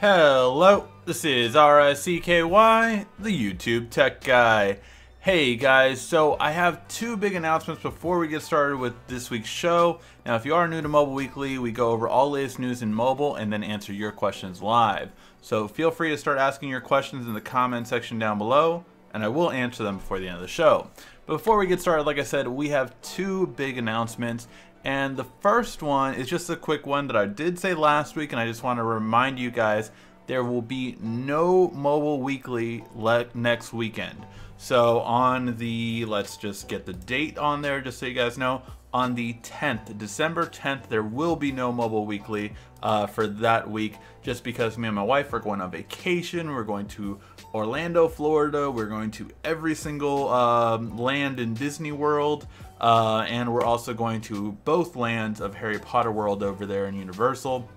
Hello, this is RSCKY, the YouTube Tech Guy. Hey guys, so I have two big announcements before we get started with this week's show. Now, if you are new to Mobile Weekly, we go over all latest news in mobile and then answer your questions live. So feel free to start asking your questions in the comment section down below, and I will answer them before the end of the show. But before we get started, like I said, we have two big announcements. And the first one is just a quick one that I did say last week, and I just want to remind you guys there will be no Mobile Weekly next weekend. So on the, let's just get the date on there just so you guys know, on the 10th, December 10th, there will be no Mobile Weekly for that week, just because me and my wife are going on vacation. We're going to Orlando, Florida. We're going to every single land in Disney World. And we're also going to both lands of Harry Potter World over there in Universal.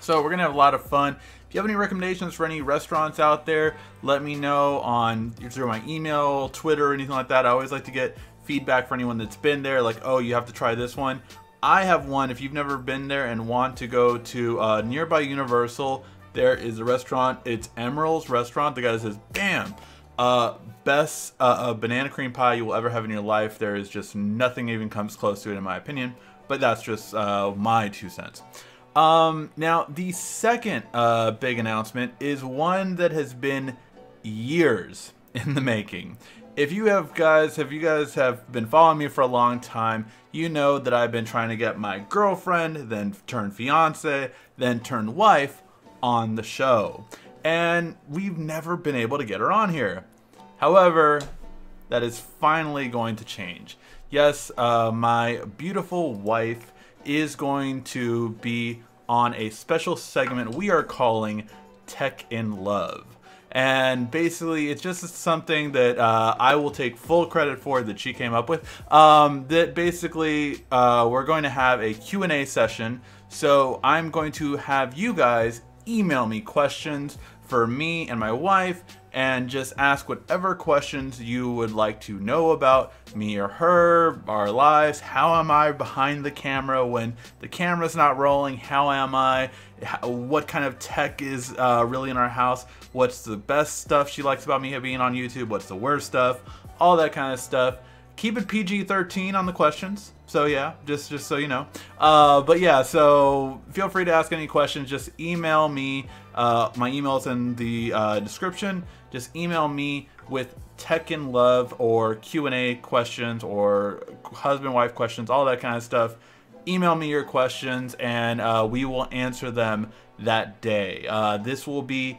So we're going to have a lot of fun. If you have any recommendations for any restaurants out there, let me know on through my email, Twitter, anything like that. I always like to get feedback for anyone that's been there, like, oh, you have to try this one. I have one. If you've never been there and want to go to nearby Universal, there is a restaurant. It's Emerald's Restaurant. The guy that says, bam! Best banana cream pie you will ever have in your life. There is just nothing even comes close to it in my opinion, but that's just my 2 cents. Now the second big announcement is one that has been years in the making. If you guys have been following me for a long time, you know that I've been trying to get my girlfriend, then turn fiance, then turn wife on the show. And we've never been able to get her on here. However, that is finally going to change. Yes, my beautiful wife is going to be on a special segment we are calling Tech in Love. And basically, it's just something that I will take full credit for that she came up with. That basically, we're going to have a Q&A session. So I'm going to have you guys email me questions for me and my wife, and just ask whatever questions you would like to know about me or her, our lives. How am I behind the camera when the camera's not rolling? How am I? What kind of tech is really in our house? What's the best stuff she likes about me being on YouTube? What's the worst stuff? All that kind of stuff. Keep it PG-13 on the questions. So yeah, just so you know. But yeah, so feel free to ask any questions. Just email me. My email's in the description. Just email me with Tech in Love or Q&A questions or husband-wife questions, all that kind of stuff. Email me your questions and we will answer them that day. This will be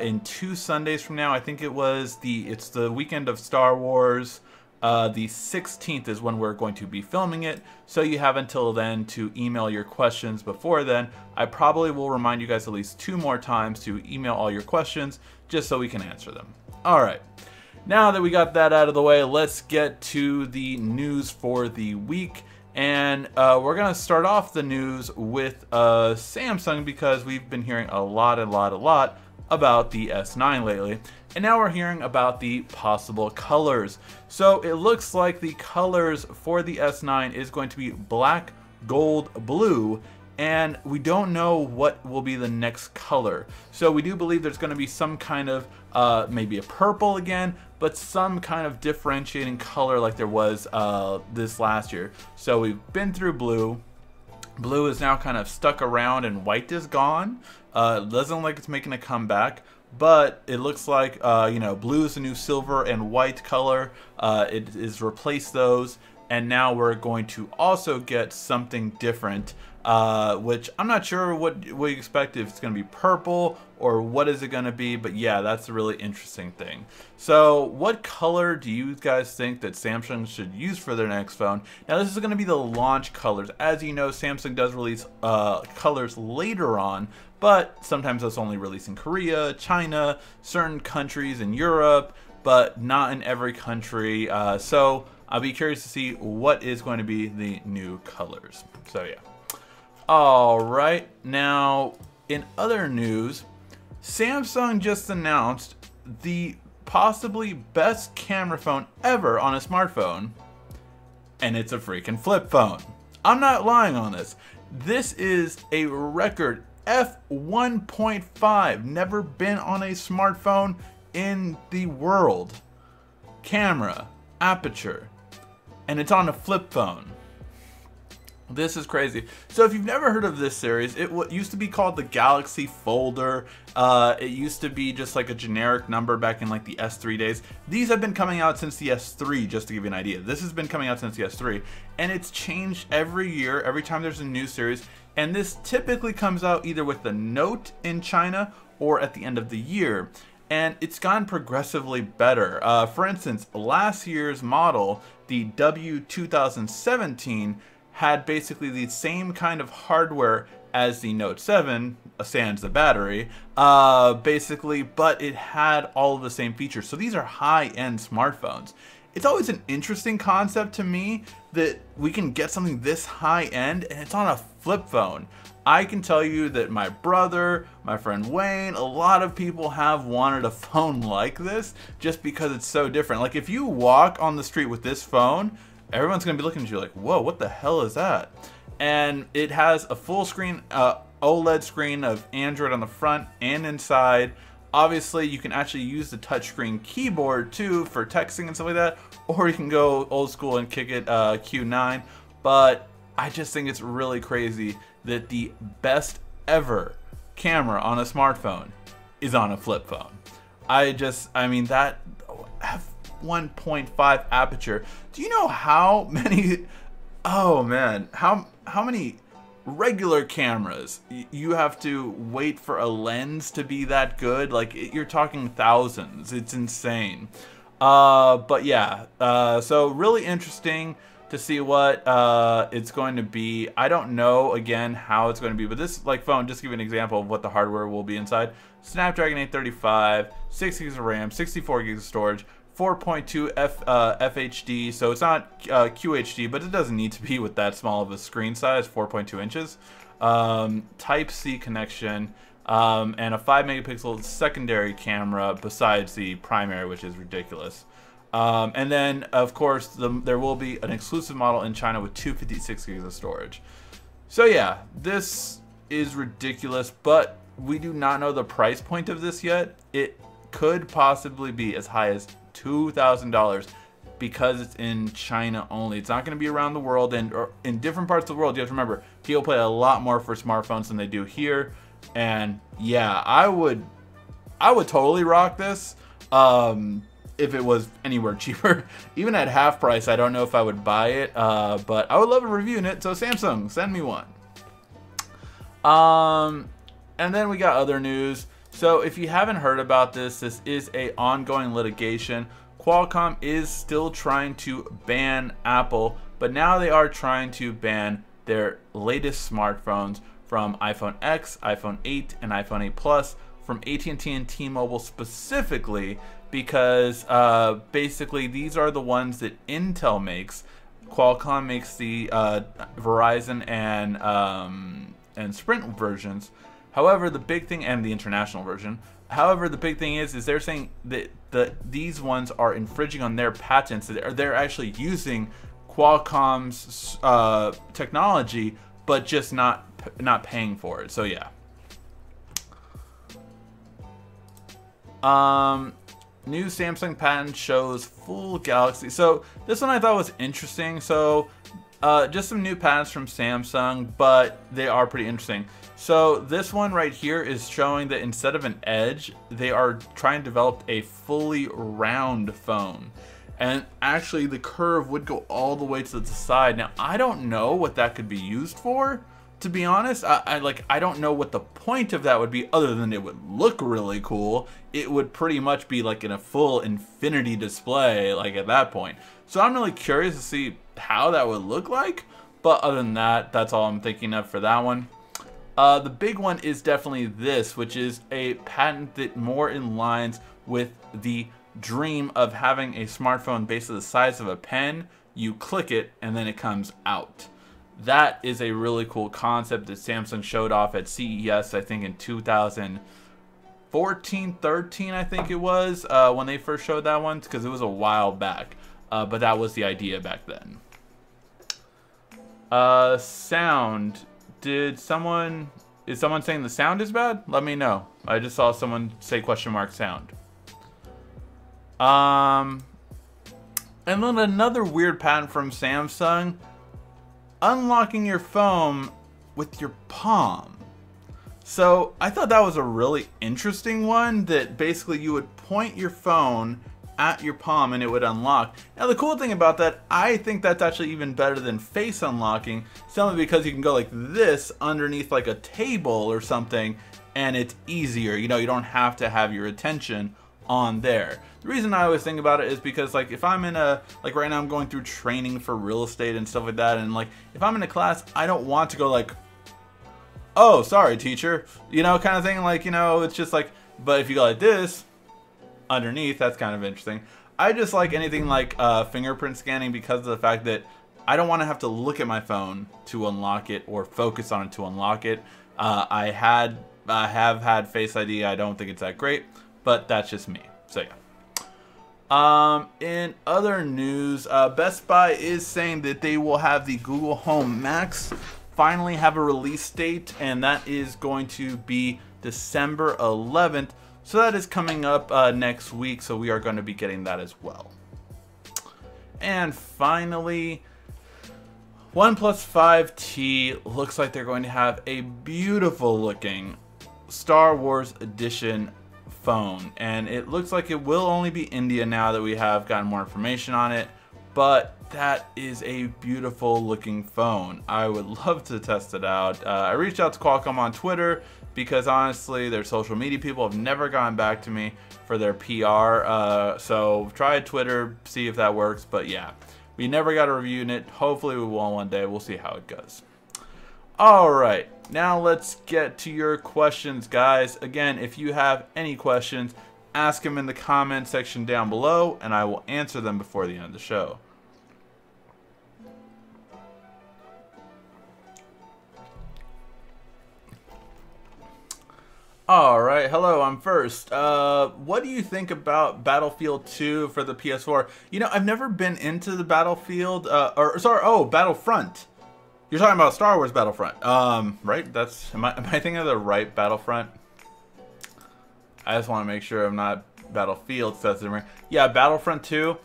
in 2 Sundays from now. I think it's the weekend of Star Wars. The 16th is when we're going to be filming it, so you have until then to email your questions. Before then, I probably will remind you guys at least 2 more times to email all your questions, just so we can answer them. Alright, now that we got that out of the way, let's get to the news for the week. And we're going to start off the news with Samsung, because we've been hearing a lot about the S9 lately. And now we're hearing about the possible colors. So it looks like the colors for the S9 is going to be black, gold, blue, and we don't know what will be the next color. So we do believe there's going to be some kind of, maybe a purple again, but some kind of differentiating color like there was this last year. So we've been through blue. Blue is now kind of stuck around and white is gone. It doesn't look like it's making a comeback, but it looks like, you know, blue is the new silver and white color. It is replaced those, and now we're going to also get something different, which I'm not sure what we expect, if it's going to be purple or what is it going to be, but yeah, that's a really interesting thing. So what color do you guys think that Samsung should use for their next phone? Now this is going to be the launch colors. As you know, Samsung does release colors later on, but sometimes that's only released in Korea, China, certain countries in Europe, but not in every country. So I'll be curious to see what is going to be the new colors. So yeah. Alright, now in other news, Samsung just announced the possibly best camera phone ever on a smartphone, and it's a freaking flip phone. I'm not lying on this. This is a record f1.5, never been on a smartphone in the world. Camera, aperture, and it's on a flip phone. This is crazy. So if you've never heard of this series, it used to be called the Galaxy Folder. It used to be just like a generic number back in like the S3 days. These have been coming out since the S3, just to give you an idea. This has been coming out since the S3, and it's changed every year, every time there's a new series. And this typically comes out either with the Note in China or at the end of the year. And it's gotten progressively better. For instance, last year's model, the W2017, had basically the same kind of hardware as the Note 7, sans the battery, basically, but it had all of the same features. So these are high-end smartphones. It's always an interesting concept to me that we can get something this high-end and it's on a flip phone. I can tell you that my brother, my friend Wayne, a lot of people have wanted a phone like this just because it's so different. Like if you walk on the street with this phone, everyone's going to be looking at you like, whoa, what the hell is that? And it has a full screen OLED screen of Android on the front and inside. Obviously, you can actually use the touchscreen keyboard too for texting and stuff like that, or you can go old school and kick it Q9. But I just think it's really crazy that the best ever camera on a smartphone is on a flip phone. I mean, that f1.5 aperture. Do you know how many, oh man, how many regular cameras you have to wait for a lens to be that good? Like you're talking thousands. It's insane. But yeah, so really interesting to see what it's going to be. I don't know again how it's going to be, but this like phone, just to give you an example of what the hardware will be inside. Snapdragon 835, 6 gigs of RAM, 64 gigs of storage, 4.2 FHD, so it's not QHD, but it doesn't need to be with that small of a screen size, 4.2 inches. Type-C connection, and a 5 megapixel secondary camera besides the primary, which is ridiculous. And then, of course, there will be an exclusive model in China with 256 gigs of storage. So yeah, this is ridiculous, but we do not know the price point of this yet. It could possibly be as high as $2,000 because it's in China only. It's not going to be around the world, and or in different parts of the world. You have to remember, people pay a lot more for smartphones than they do here. And yeah, I would totally rock this if it was anywhere cheaper. Even at half price, I don't know if I would buy it, but I would love a review in it. So Samsung, send me one. And then we got other news. So if you haven't heard about this, this is a ongoing litigation. Qualcomm is still trying to ban Apple, but now they are trying to ban their latest smartphones from iPhone X, iPhone 8, and iPhone 8 Plus from AT&T and T-Mobile specifically because basically these are the ones that Intel makes. Qualcomm makes the Verizon and Sprint versions. However, the big thing, and the international version. However, the big thing is they're saying that these ones are infringing on their patents. They're actually using Qualcomm's technology, but just not paying for it. So yeah. New Samsung patent shows full Galaxy. So this one I thought was interesting. So just some new patents from Samsung, but they are pretty interesting. So this one right here is showing that instead of an edge, they are trying to develop a fully round phone. And actually the curve would go all the way to the side. Now, I don't know what that could be used for, to be honest. I don't know what the point of that would be other than it would look really cool. It would pretty much be like in a full infinity display, like at that point. So I'm really curious to see how that would look like. But other than that, that's all I'm thinking of for that one. The big one is definitely this, which is a patent that more in lines with the dream of having a smartphone basically the size of a pen. You click it and then it comes out. That is a really cool concept that Samsung showed off at CES, I think in 2014, 13, I think it was, when they first showed that one, because it was a while back. But that was the idea back then. Sound. Did someone... Is someone saying the sound is bad? Let me know. I just saw someone say question mark sound. And then another weird patent from Samsung. Unlocking your phone with your palm. So I thought that was a really interesting one, that basically you would point your phone at your palm and it would unlock. Now the cool thing about that, I think that's actually even better than face unlocking, simply because you can go like this underneath like a table or something and it's easier. You know, you don't have to have your attention on there. The reason I always think about it is because, like, if I'm in a, like right now I'm going through training for real estate and stuff like that, and like if I'm in a class, I don't want to go like, oh, sorry teacher, you know, kind of thing. Like, you know, it's just like, but if you go like this underneath, that's kind of interesting. I just like anything like fingerprint scanning, because of the fact that I don't want to have to look at my phone to unlock it or focus on it to unlock it. I have had Face ID. I don't think it's that great, but that's just me. So yeah. In other news, Best Buy is saying that they will have the Google Home Max finally have a release date, and that is going to be December 11th. So that is coming up next week, so we are going to be getting that as well. And finally, OnePlus 5T looks like they're going to have a beautiful looking Star Wars Edition phone, and it looks like it will only be India now that we have gotten more information on it, but that is a beautiful looking phone. I would love to test it out. I reached out to Qualcomm on Twitter, because honestly their social media people have never gotten back to me for their PR, so try Twitter, see if that works. But yeah, we never got a review in it. Hopefully we will one day. We'll see how it goes. Alright, now let's get to your questions, guys. Again, if you have any questions, ask them in the comment section down below, and I will answer them before the end of the show. Alright, hello, I'm first. What do you think about Battlefield 2 for the PS4? You know, I've never been into the Battlefield, Battlefront. You're talking about Star Wars Battlefront, right? That's, am I thinking of the right Battlefront? I just want to make sure I'm not Battlefield, so that's different. Yeah, Battlefront 2.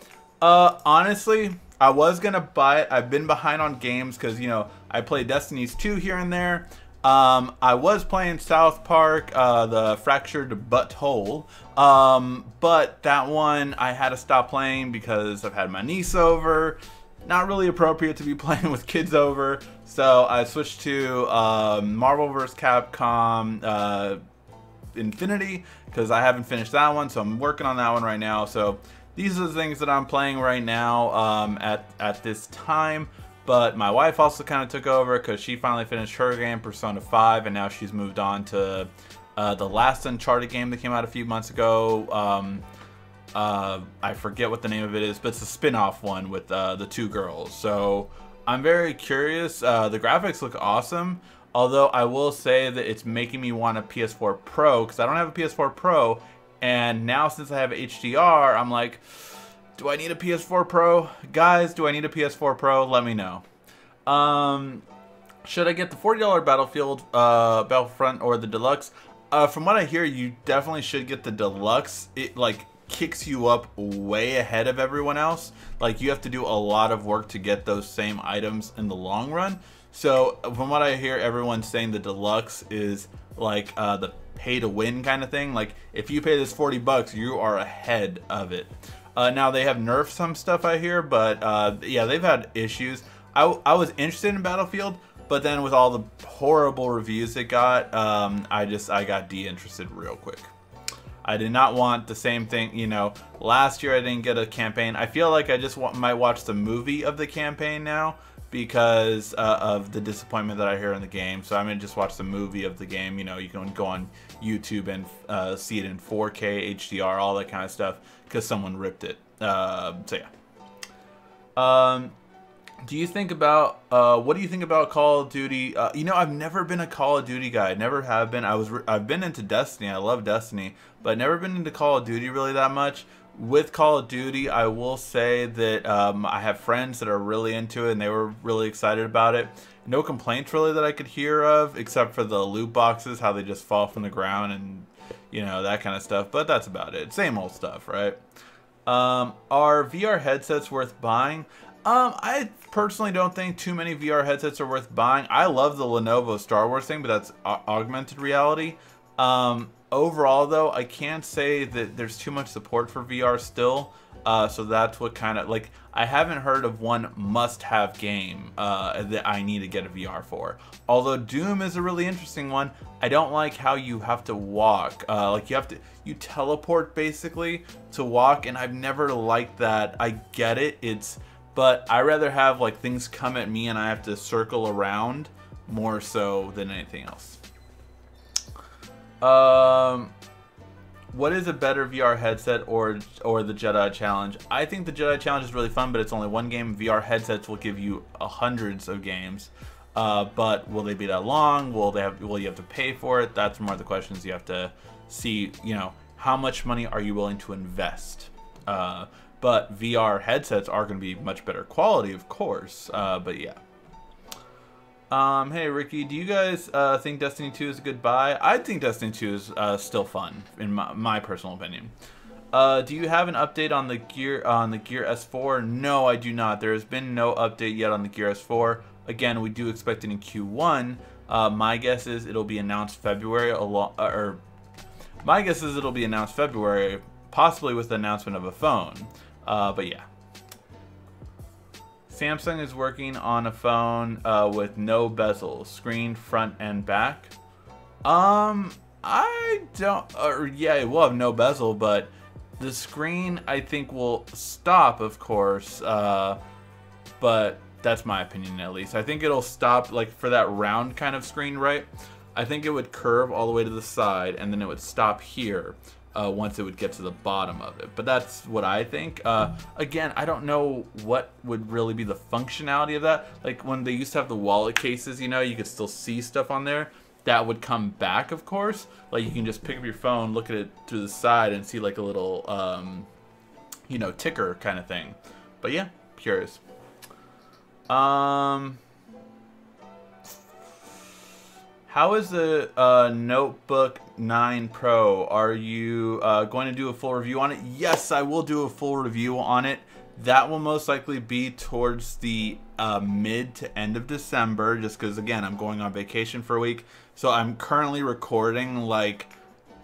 Honestly, I was gonna buy it. I've been behind on games because, you know, I play Destiny's 2 here and there. I was playing South Park, the Fractured Butthole, but that one I had to stop playing because I've had my niece over. Not really appropriate to be playing with kids over, so I switched to Marvel vs. Capcom Infinity, because I haven't finished that one, so I'm working on that one right now. So these are the things that I'm playing right now at this time. But my wife also kind of took over because she finally finished her game, Persona 5, and now she's moved on to the last Uncharted game that came out a few months ago. I forget what the name of it is, but it's a spin-off one with the two girls. So I'm very curious. The graphics look awesome, although I will say that it's making me want a PS4 Pro, because I don't have a PS4 Pro, and now since I have HDR, I'm like, do I need a PS4 Pro? Guys, do I need a PS4 Pro? Let me know. Should I get the $40 Battlefront or the Deluxe? From what I hear, you definitely should get the Deluxe. It like kicks you up way ahead of everyone else. Like, you have to do a lot of work to get those same items in the long run. So from what I hear, everyone's saying the Deluxe is like the pay to win kind of thing. Like, if you pay this 40 bucks, you are ahead of it. Now they have nerfed some stuff I hear, but yeah, they've had issues. I was interested in Battlefield, but then with all the horrible reviews it got, I got de-interested real quick. I did not want the same thing, you know. Last year I didn't get a campaign. I feel like I just might watch the movie of the campaign now because of the disappointment that I hear in the game. So I'm gonna just watch the movie of the game. You know, you can go on YouTube and see it in 4K, HDR, all that kind of stuff, because someone ripped it. So yeah. Do you think about what do you think about Call of Duty? You know, I've never been a Call of Duty guy. Never have been. I've been into Destiny. I love Destiny, but never been into Call of Duty really that much. with Call of Duty, I will say that I have friends that are really into it, and they were really excited about it. No complaints really that I could hear of, except for the loot boxes, how they just fall from the ground and, you know, that kind of stuff. But that's about it. Same old stuff, right? Are VR headsets worth buying? I personally don't think too many VR headsets are worth buying. I love the Lenovo Star Wars thing, but that's augmented reality. Overall, though, I can't say that there's too much support for VR still. So that's what kind of, like, I haven't heard of one must-have game that I need to get a VR for. Although Doom is a really interesting one, I don't like how you have to walk. Like, you teleport, basically, to walk, and I've never liked that. I get it, but I rather have, like, things come at me and I have to circle around more so than anything else. What is a better VR headset or the Jedi Challenge? I think the Jedi Challenge is really fun, but it's only one game. VR headsets will give you hundreds of games, but will they be that long? Will you have to pay for it? That's more the questions you have to see. You know, how much money are you willing to invest? But VR headsets are going to be much better quality, of course. But yeah. Hey Ricky, do you guys think Destiny 2 is a good buy? I think Destiny 2 is still fun, in my personal opinion. Do you have an update on the Gear S4? No, I do not. There has been no update yet on the Gear S4. Again, we do expect it in Q1. My guess is it'll be announced February, my guess is it'll be announced February, possibly with the announcement of a phone. But yeah. Samsung is working on a phone with no bezel, screen front and back. I don't, yeah, it will have no bezel, but the screen I think will stop, of course. But that's my opinion, at least. I think it'll stop, like, for that round kind of screen, right? I think it would curve all the way to the side, and then it would stop here. Once it would get to the bottom of it. But that's what I think. Again, I don't know what would really be the functionality of that. Like when they used to have the wallet cases, you know, you could still see stuff on there. That would come back, of course. Like you can just pick up your phone, look at it to the side and see like a little, you know, ticker kind of thing. But yeah, curious. How is the Notebook 9 Pro? Are you going to do a full review on it? Yes, I will do a full review on it. That will most likely be towards the mid to end of December, just because, again, I'm going on vacation for a week. So I'm currently recording like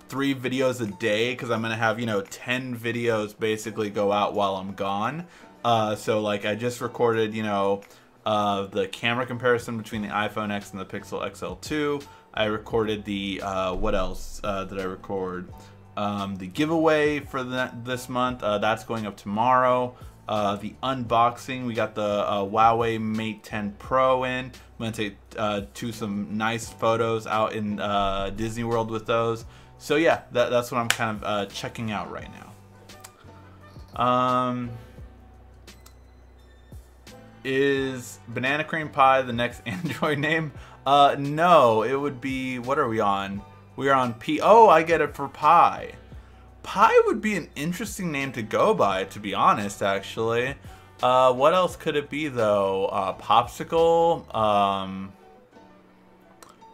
3 videos a day because I'm going to have, you know, 10 videos basically go out while I'm gone. So, like, I just recorded, you know, the camera comparison between the iPhone X and the Pixel XL2. I recorded the, what else did I record? The giveaway for this month, that's going up tomorrow. The unboxing, we got the Huawei Mate 10 Pro in. I'm going to take some nice photos out in Disney World with those. So yeah, that's what I'm kind of checking out right now. Is Banana Cream Pie the next Android name? No, it would be, what are we on? We are on P. Oh, I get it for Pie. Pie would be an interesting name to go by, to be honest, actually. What else could it be, though? Popsicle?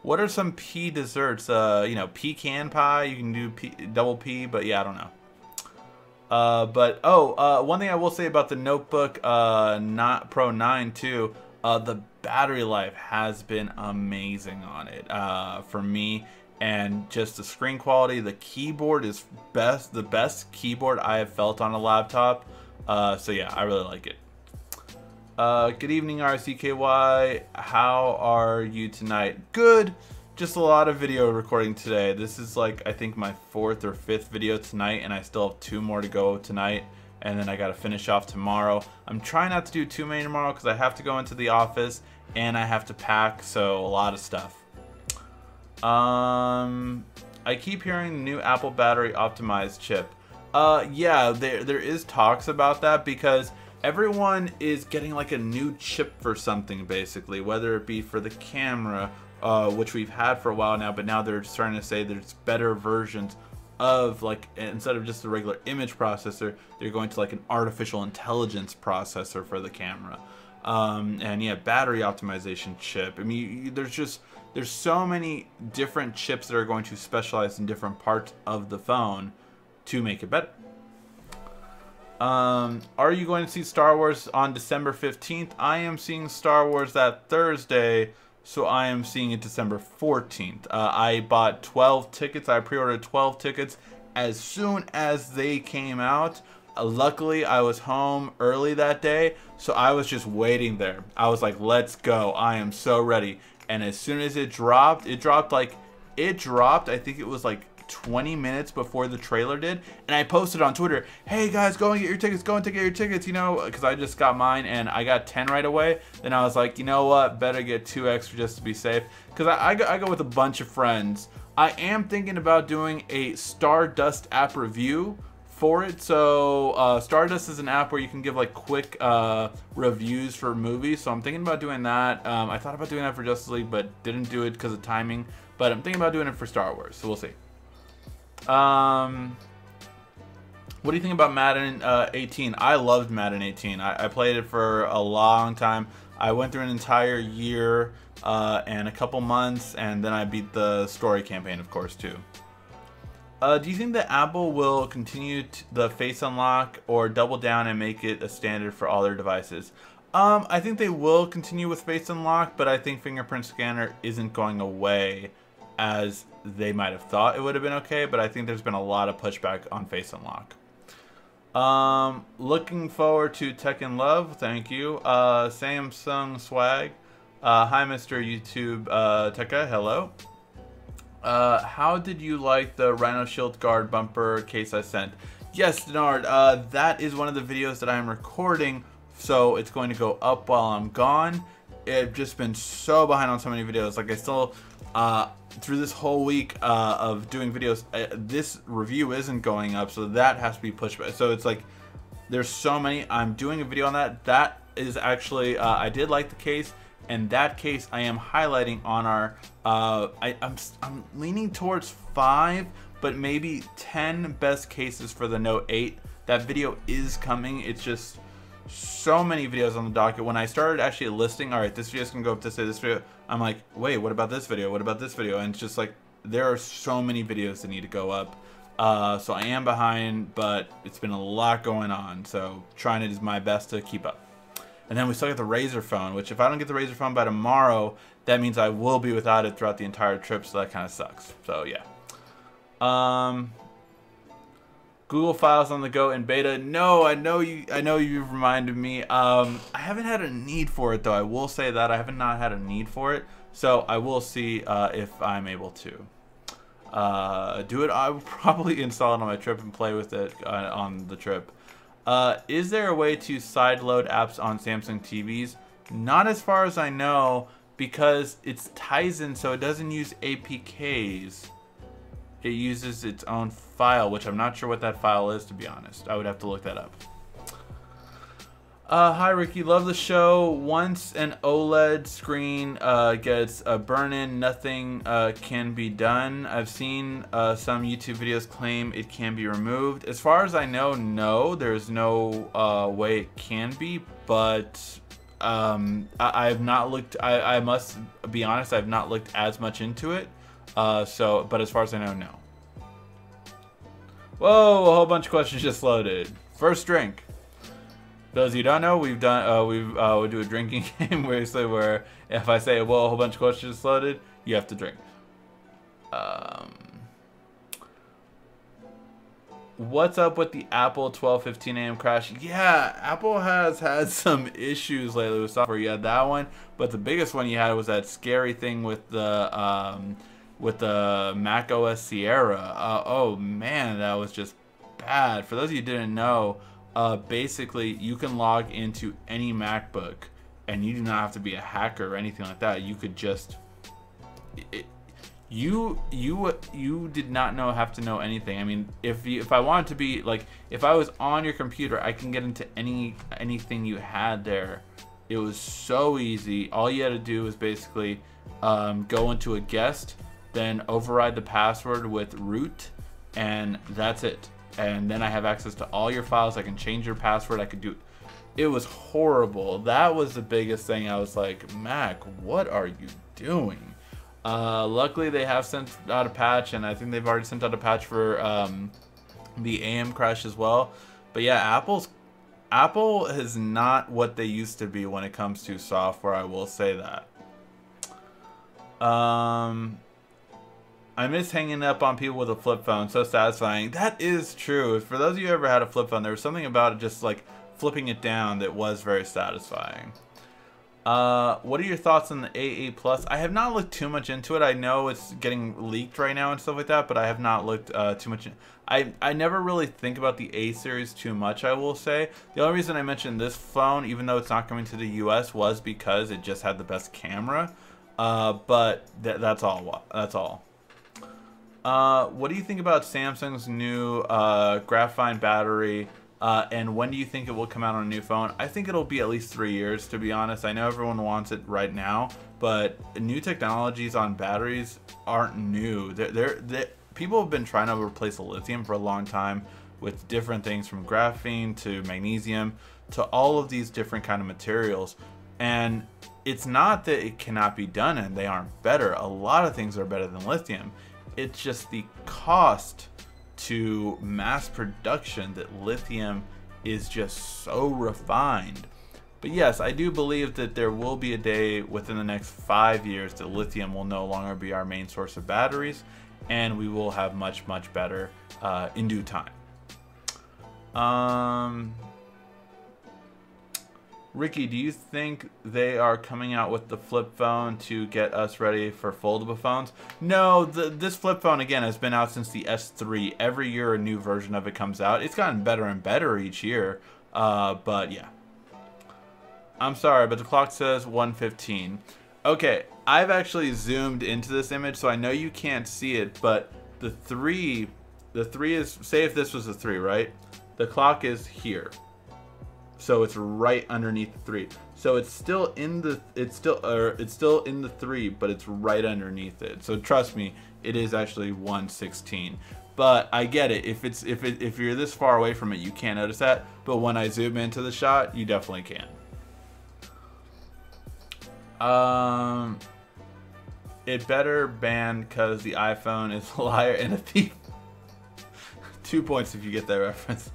What are some P desserts? You know, pecan pie, you can do double P, but yeah, I don't know. One thing I will say about the Notebook Pro 9 too, the battery life has been amazing on it for me, and just the screen quality. The keyboard is the best keyboard I have felt on a laptop. So yeah, I really like it. Good evening, RCKY. How are you tonight? Good. Just a lot of video recording today. This is like, I think, my 4th or 5th video tonight, and I still have 2 more to go tonight, and then I gotta finish off tomorrow. I'm trying not to do too many tomorrow because I have to go into the office and I have to pack, so a lot of stuff. I keep hearing the new Apple battery optimized chip. Yeah, there is talks about that because everyone is getting like a new chip for something, basically, whether it be for the camera, which we've had for a while now, but now they're starting to say there's better versions of like, instead of just a regular image processor, they're going to like an artificial intelligence processor for the camera. And yeah, battery optimization chip. I mean, there's so many different chips that are going to specialize in different parts of the phone to make it better. Are you going to see Star Wars on December 15th? I am seeing Star Wars that Thursday, so I am seeing it December 14th. I bought 12 tickets. I pre-ordered 12 tickets as soon as they came out. Luckily, I was home early that day, so I was just waiting there. I was like, let's go. I am so ready. And as soon as it dropped, I think it was like 20 minutes before the trailer did, and I posted on Twitter, hey guys, go and get your tickets, go and get your tickets, you know, because I just got mine and I got 10 right away. Then I was like, you know what, better get 2 extra just to be safe, because I go with a bunch of friends. I am thinking about doing a Stardust app review for it. So Stardust is an app where you can give like quick reviews for movies, so I'm thinking about doing that. I thought about doing that for Justice League, but didn't do it because of timing, but I'm thinking about doing it for Star Wars, so we'll see. What do you think about Madden 18? I loved Madden 18. I played it for a long time. I went through an entire year and a couple months, and then I beat the story campaign, of course, too. Do you think that Apple will continue the Face Unlock or double down and make it a standard for all their devices? I think they will continue with Face Unlock, but I think fingerprint scanner isn't going away as they might have thought it would have been okay, but I think there's been a lot of pushback on Face Unlock. Looking forward to Tech and Love, thank you. Samsung Swag, hi Mr. YouTube Tech Guy, hello. How did you like the Rhino Shield Guard bumper case I sent? Yes, Denard, that is one of the videos that I'm recording, so it's going to go up while I'm gone. I've just been so behind on so many videos. Like, I still, through this whole week of doing videos, this review isn't going up, so that has to be pushed back. So it's like, there's so many. I'm doing a video on that. That is actually, I did like the case, and that case I am highlighting on our, I'm leaning towards 5, but maybe 10 best cases for the Note 8. That video is coming. It's just so many videos on the docket. When I started actually listing, all right, this video is gonna go up this day, this video, I'm like, wait, what about this video? What about this video? And it's just like, there are so many videos that need to go up. So I am behind, but it's been a lot going on. So trying to do my best to keep up. And then we still got the Razer phone, which if I don't get the Razer phone by tomorrow, that means I will be without it throughout the entire trip. So that kind of sucks. So yeah. Google Files on the go in beta. No, I know you've reminded me. I haven't had a need for it though. I will say that I haven't not had a need for it. So I will see if I'm able to do it. I will probably install it on my trip and play with it on the trip. Is there a way to sideload apps on Samsung TVs? Not as far as I know, because it's Tizen, so it doesn't use APKs. It uses its own file, which I'm not sure what that file is, to be honest. I would have to look that up. Hi Ricky, love the show. Once an OLED screen gets a burn-in, nothing can be done. I've seen some YouTube videos claim it can be removed. As far as I know, no, there's no way it can be, but I have not looked. I must be honest, I've not looked as much into it. But as far as I know, no. Whoa, a whole bunch of questions just loaded. First drink. Those of you who don't know, we do a drinking game basically where if I say, well, a whole bunch of questions just loaded, you have to drink. What's up with the Apple 12:15 a.m. crash? Yeah, Apple has had some issues lately with software. You had that one, but the biggest one you had was that scary thing with the Mac OS Sierra. Oh man, that was just bad. For those of you who didn't know, basically you can log into any MacBook and you do not have to be a hacker or anything like that. You could just you did not have to know anything. I mean, if I wanted to be like, if I was on your computer, I can get into anything you had there. It was so easy. All you had to do was basically go into a guest, then override the password with root, and that's it. And then I have access to all your files. I can change your password. I could do. It was horrible. That was the biggest thing. I was like, Mac, what are you doing? Luckily, they have sent out a patch, and I think they've already sent out a patch for the AM crash as well. But yeah, Apple is not what they used to be when it comes to software. I will say that. I miss hanging up on people with a flip phone. So satisfying. That is true. For those of you who ever had a flip phone, there was something about it, just like flipping it down, that was very satisfying. What are your thoughts on the AA Plus? I have not looked too much into it. I know it's getting leaked right now and stuff like that, but I have not looked too much. I never really think about the A series too much, I will say. The only reason I mentioned this phone, even though it's not coming to the US, was because it just had the best camera. But that's all. That's all. What do you think about Samsung's new graphene battery? And when do you think it will come out on a new phone? I think it'll be at least 3 years, to be honest. I know everyone wants it right now, but new technologies on batteries aren't new. People have been trying to replace lithium for a long time with different things, from graphene to magnesium to all of these different kind of materials. And it's not that it cannot be done and they aren't better. A lot of things are better than lithium. It's just the cost to mass production that lithium is just so refined. But yes, I do believe that there will be a day within the next 5 years that lithium will no longer be our main source of batteries, and we will have much better in due time. Ricky, do you think they are coming out with the flip phone to get us ready for foldable phones? No, this flip phone, again, has been out since the S3. Every year a new version of it comes out. It's gotten better and better each year, but yeah. I'm sorry, but the clock says 1:15. Okay, I've actually zoomed into this image, so I know you can't see it, but the three is, say if this was a 3, right? The clock is here. So it's right underneath the 3. So it's still in the in the 3, but it's right underneath it. So trust me, it is actually 1:16. But I get it. If you're this far away from it, you can't notice that. But when I zoom into the shot, you definitely can. It better ban because the iPhone is a liar and a thief. 2 points if you get that reference.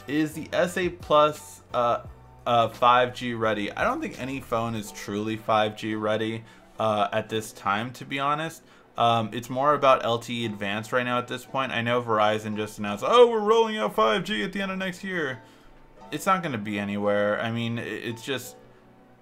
Is the SA Plus 5G ready? I don't think any phone is truly 5G ready at this time, to be honest. It's more about LTE Advanced right now at this point. I know Verizon just announced, oh, we're rolling out 5G at the end of next year. It's not going to be anywhere. I mean, it's just,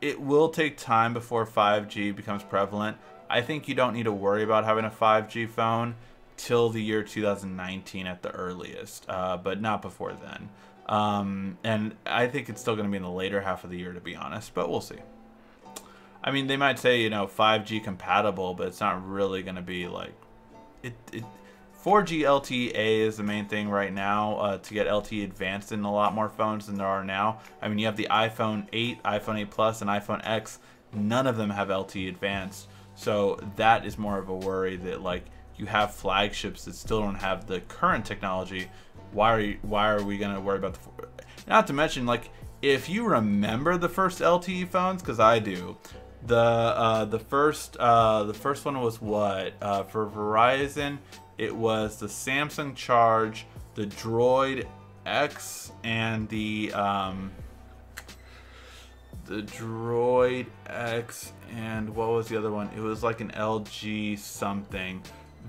it will take time before 5G becomes prevalent. I think you don't need to worry about having a 5G phone till the year 2019 at the earliest, but not before then. And I think it's still going to be in the later half of the year, to be honest, but we'll see. I mean, they might say, you know, 5G compatible, but it's not really going to be like 4G LTE is the main thing right now, to get LTE Advanced in a lot more phones than there are now. I mean, you have the iPhone 8, iPhone 8 Plus, and iPhone X. None of them have LTE Advanced, so that is more of a worry that, like, you have flagships that still don't have the current technology. Why are we gonna worry about the? Not to mention, like, if you remember the first LTE phones, because I do, the first one was what, for Verizon, it was the Samsung Charge, the Droid X, and the Droid X, and what was the other one? It was like an LG something.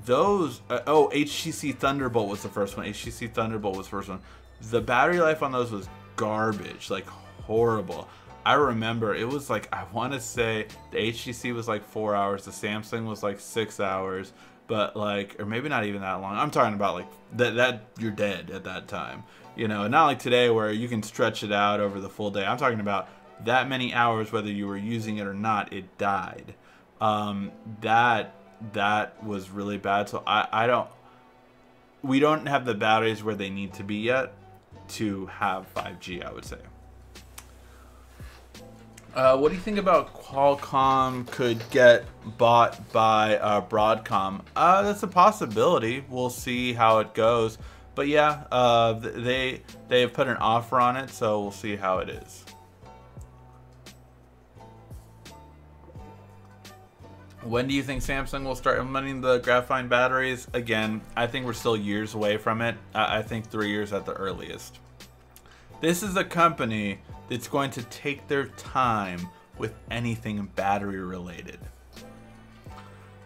Those, oh, HTC Thunderbolt was the first one. HTC Thunderbolt was the first one. The battery life on those was garbage, like horrible. I remember it was like, I want to say the HTC was like 4 hours, the Samsung was like 6 hours, but like, or maybe not even that long. I'm talking about like that you're dead at that time, you know, and not like today where you can stretch it out over the full day. I'm talking about that many hours, whether you were using it or not, it died. That was really bad. So we don't have the batteries where they need to be yet to have 5G, I would say. What do you think about Qualcomm could get bought by Broadcom? That's a possibility. We'll see how it goes. But yeah, they have put an offer on it, so we'll see how it is. When do you think Samsung will start implementing the graphite batteries? Again, I think we're still years away from it. I think 3 years at the earliest. This is a company that's going to take their time with anything battery related.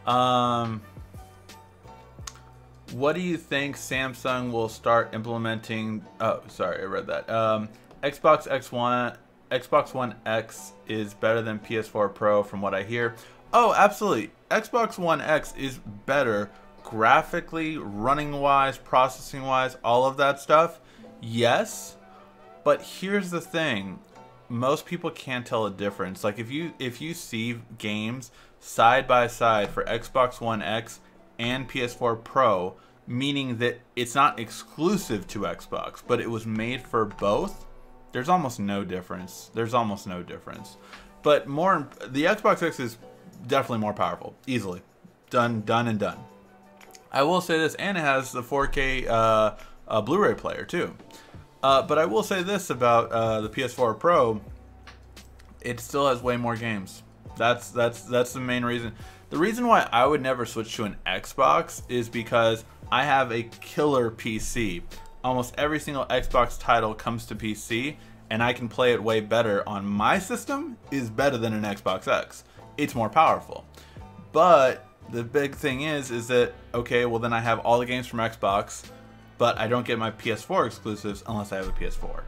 What do you think Samsung will start implementing? Oh, sorry, I read that. Xbox One X is better than PS4 Pro from what I hear. Oh, absolutely. Xbox One X is better graphically, running wise, processing wise, all of that stuff. Yes. But here's the thing, most people can't tell a difference. Like if you see games side by side for Xbox One X and PS4 Pro, meaning that it's not exclusive to Xbox, but it was made for both, there's almost no difference. There's almost no difference. But the Xbox X is definitely more powerful, easily. Done and done. I will say this, and it has the 4K Blu-ray player too. But I will say this about the PS4 Pro, it still has way more games. That's the main reason. The reason why I would never switch to an Xbox is because I have a killer PC. Almost every single Xbox title comes to PC, and I can play it way better on my system is better than an Xbox X. It's more powerful. But the big thing is that, okay, well then I have all the games from Xbox, but I don't get my PS4 exclusives unless I have a PS4.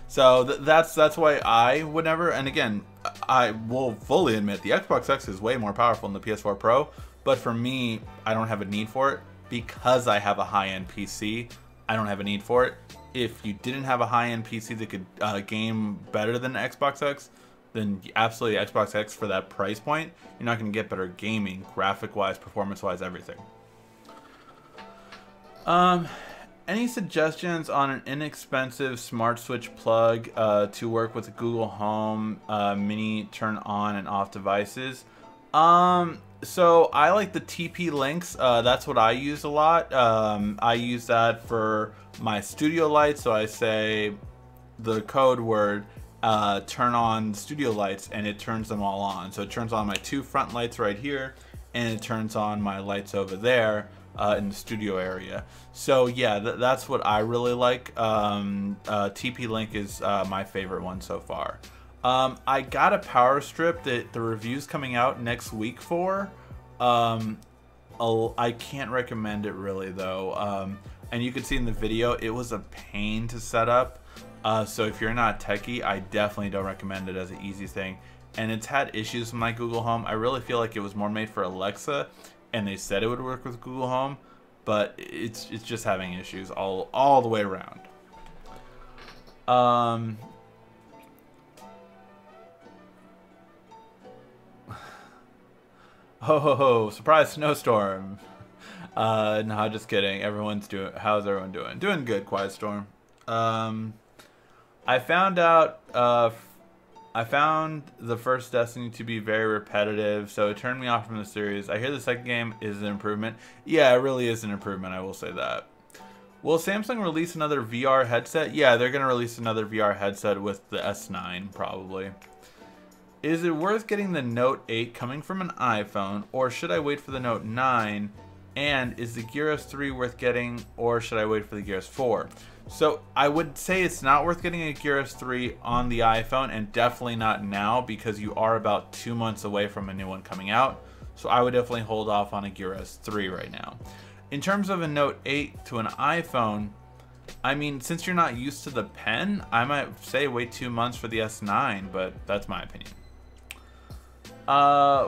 So that's why I would never, and again, I will fully admit the Xbox X is way more powerful than the PS4 Pro, but for me, I don't have a need for it because I have a high-end PC. I don't have a need for it. If you didn't have a high-end PC that could game better than Xbox X, then absolutely Xbox X for that price point, you're not going to get better gaming, graphic-wise, performance-wise, everything. Any suggestions on an inexpensive smart switch plug to work with the Google Home Mini turn on and off devices? So I like the TP-Links. That's what I use a lot. I use that for my studio lights. So I say the code word, turn on studio lights, and it turns them all on. So it turns on my 2 front lights right here, and it turns on my lights over there. In the studio area. So yeah, that's what I really like. TP-Link is my favorite one so far. I got a power strip that the review's coming out next week for. I can't recommend it really though. And you can see in the video, it was a pain to set up. So if you're not techie, I definitely don't recommend it as an easy thing. And it's had issues with my Google Home. I really feel like it was more made for Alexa, and they said it would work with Google Home, but it's just having issues all the way around. Ho ho ho! Surprise snowstorm. No, just kidding. How's everyone doing? Doing good, Quiet Storm. I found the first Destiny to be very repetitive, so it turned me off from the series. I hear the second game is an improvement. Yeah, it really is an improvement, I will say that. Will Samsung release another VR headset? Yeah, they're going to release another VR headset with the S9, probably. Is it worth getting the Note 8 coming from an iPhone, or should I wait for the Note 9? And is the Gear S3 worth getting, or should I wait for the Gear S4? So I would say it's not worth getting a Gear S3 on the iPhone, and definitely not now because you are about 2 months away from a new one coming out. So I would definitely hold off on a Gear S3 right now. In terms of a Note 8 to an iPhone, I mean, since you're not used to the pen, I might say wait 2 months for the S9, but that's my opinion.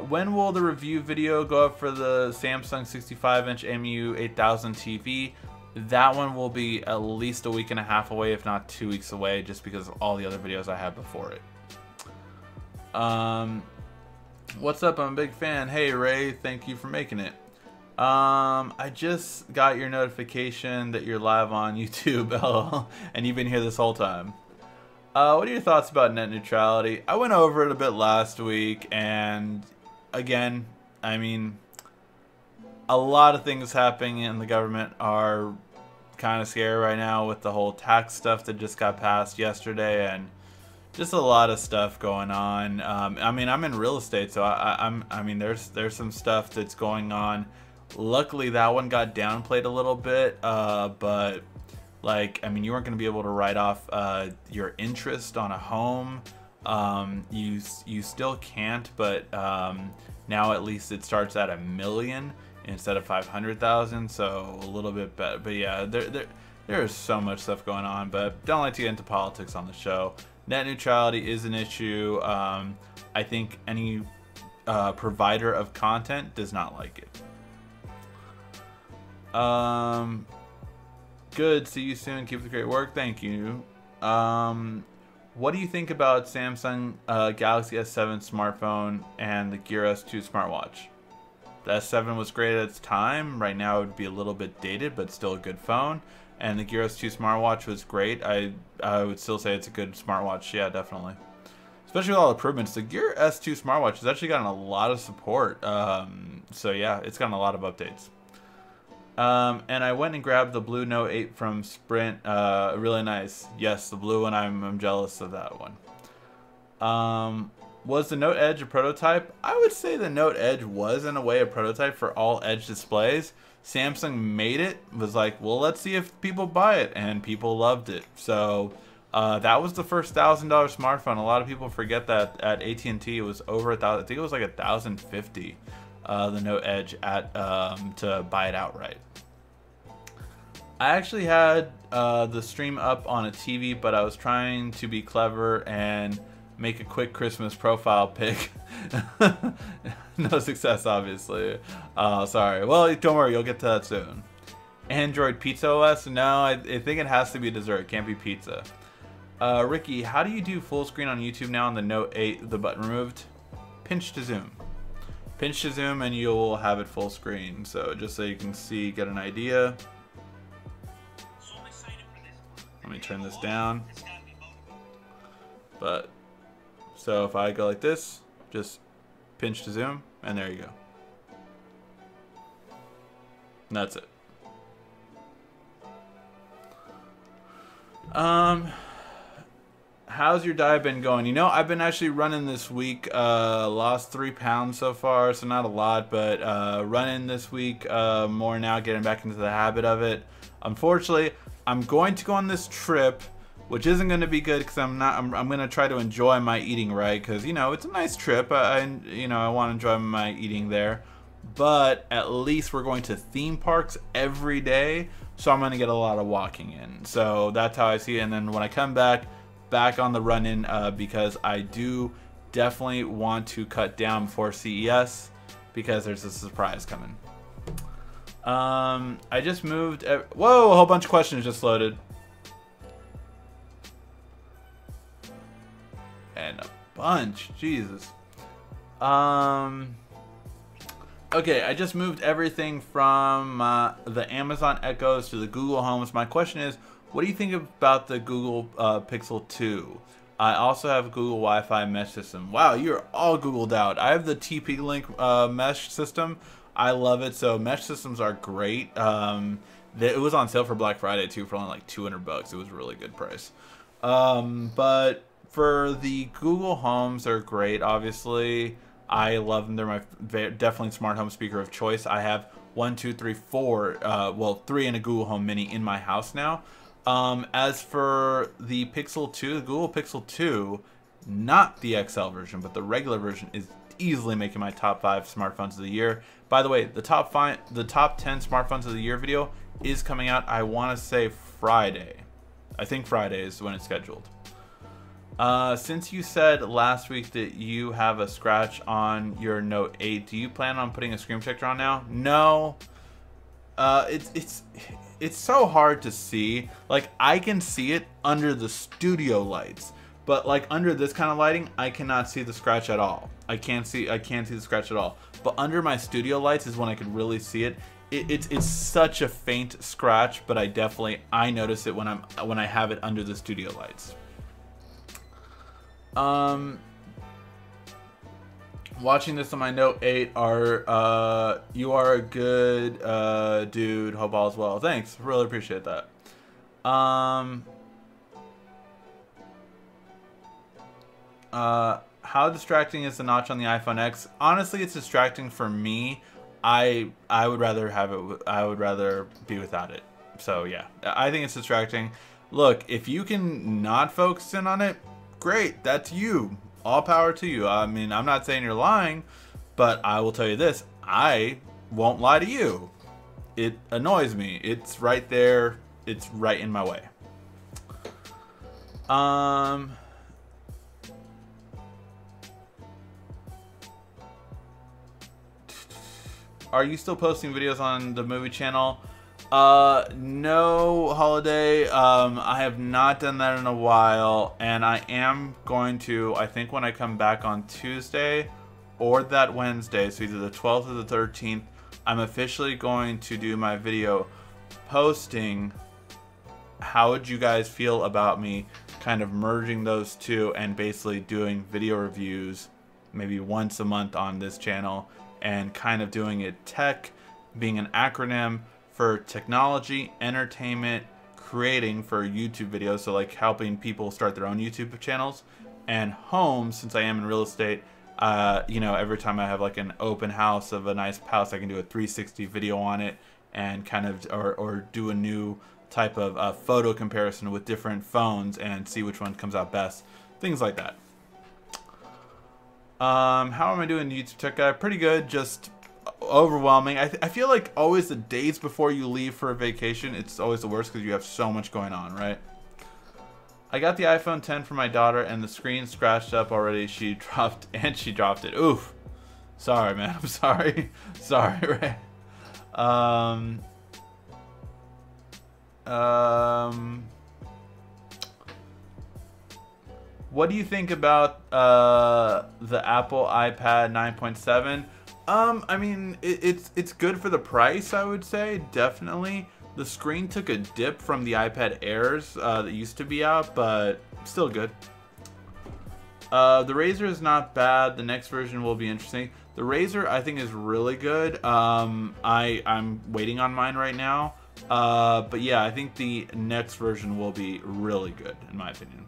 When will the review video go up for the Samsung 65-inch AMU 8000 TV? That one will be at least a week and a half away, if not 2 weeks away, just because of all the other videos I have before it. What's up? I'm a big fan. Hey, Ray, thank you for making it. I just got your notification that you're live on YouTube, and you've been here this whole time. What are your thoughts about net neutrality? I went over it a bit last week, and again, I mean, a lot of things happening in the government are kind of scary right now with the whole tax stuff that just got passed yesterday, and just a lot of stuff going on. I mean, I'm in real estate, so I mean, there's some stuff that's going on. Luckily, that one got downplayed a little bit, but like, I mean, you weren't going to be able to write off your interest on a home. You still can't, but now at least it starts at $1 million instead of 500,000, so a little bit better. But yeah, there is so much stuff going on, but don't like to get into politics on the show. Net neutrality is an issue. I think any provider of content does not like it. Good. See you soon. Keep up the great work. Thank you. What do you think about Samsung Galaxy S7 smartphone and the Gear S2 smartwatch? The S7 was great at its time. Right now it would be a little bit dated, but still a good phone. And the Gear S2 smartwatch was great. I would still say it's a good smartwatch. Yeah, definitely. Especially with all the improvements. The Gear S2 smartwatch has actually gotten a lot of support. So yeah, it's gotten a lot of updates. And I went and grabbed the blue Note 8 from Sprint. Really nice. Yes, the blue one. I'm jealous of that one. Was the Note Edge a prototype? I would say the Note Edge was in a way a prototype for all Edge displays. Samsung made it, was like, well, let's see if people buy it, and people loved it. So that was the first $1,000 smartphone. A lot of people forget that at AT&T it was over $1,000. I think it was like $1,050. The Note Edge at to buy it outright. I actually had the stream up on a TV, but I was trying to be clever and make a quick Christmas profile pic. No success, obviously. Sorry. Well, don't worry, you'll get to that soon. Android Pizza OS? No, I think it has to be dessert. It can't be pizza. Ricky, how do you do full screen on YouTube now on the Note 8, the button removed? Pinch to zoom. Pinch to zoom and you'll have it full screen. So just so you can see, get an idea. Let me turn this down. But, so if I go like this, just pinch to zoom, and there you go. And that's it. How's your diet been going? You know, I've been actually running this week. Lost 3 pounds so far, so not a lot, but running this week more now, getting back into the habit of it. Unfortunately, I'm going to go on this trip, which isn't going to be good because I'm going to try to enjoy my eating right, because you know it's a nice trip. I want to enjoy my eating there, but at least we're going to theme parks every day, so I'm going to get a lot of walking in. So that's how I see it. And then when I come back on the run-in, because I do definitely want to cut down before CES because there's a surprise coming. I just moved. Whoa, a whole bunch of questions just loaded. And a bunch, Jesus. Okay, I just moved everything from the Amazon Echoes to the Google Homes. My question is, what do you think about the Google Pixel 2? I also have a Google Wi-Fi mesh system. Wow, you're all Googled out. I have the TP-Link mesh system. I love it. So mesh systems are great. It was on sale for Black Friday too for only like $200. It was a really good price. But for the Google Homes, they're great. Obviously, I love them. They're my definitely smart home speaker of choice. I have 1, 2, 3, 4. Well, 3 in a Google Home Mini in my house now. As for the Pixel 2, the Google Pixel 2, not the XL version, but the regular version is easily making my top 5 smartphones of the year. By the way, the top 10 smartphones of the year video is coming out, I want to say Friday. I think Friday is when it's scheduled. Since you said last week that you have a scratch on your Note 8, do you plan on putting a screen protector on now? No. It's so hard to see. Like, I can see it under the studio lights, but like under this kind of lighting, I cannot see the scratch at all. I can't see the scratch at all. But under my studio lights is when I could really see it. It's such a faint scratch, but I notice it when I have it under the studio lights. Watching this on my Note 8 you are a good dude. Hope all is well. Thanks. Really appreciate that. How distracting is the notch on the iPhone X? Honestly, it's distracting for me. I would rather have it. I would rather be without it. So yeah, I think it's distracting. Look, if you can not focus in on it, great. That's you. All power to you. I mean, I'm not saying you're lying, but I will tell you this. I won't lie to you. It annoys me. It's right there. It's right in my way. Are you still posting videos on the movie channel? No, Holiday. I have not done that in a while, and I am going to, I think when I come back on Tuesday or that Wednesday, so either the 12th or the 13th, I'm officially going to do my video posting how would you guys feel about me kind of merging those two and basically doing video reviews maybe once a month on this channel and kind of doing it tech, being an acronym for technology, entertainment, creating for YouTube videos, so like helping people start their own YouTube channels, and home, since I am in real estate, you know, every time I have like an open house of a nice house, I can do a 360 video on it and kind of, or do a new type of photo comparison with different phones and see which one comes out best, things like that. How am I doing, YouTube Tech Guy? Pretty good, just overwhelming. I feel like always the days before you leave for a vacation, it's always the worst because you have so much going on, right? I got the iPhone 10 for my daughter and the screen scratched up already. She dropped it. Oof. Sorry, man. I'm sorry. Sorry, right? What do you think about the Apple iPad 9.7? I mean, it's good for the price, I would say, definitely. The screen took a dip from the iPad Airs that used to be out, but still good. The Razr is not bad. The next version will be interesting. The Razr, I think, is really good. I'm waiting on mine right now. But yeah, I think the next version will be really good, in my opinion.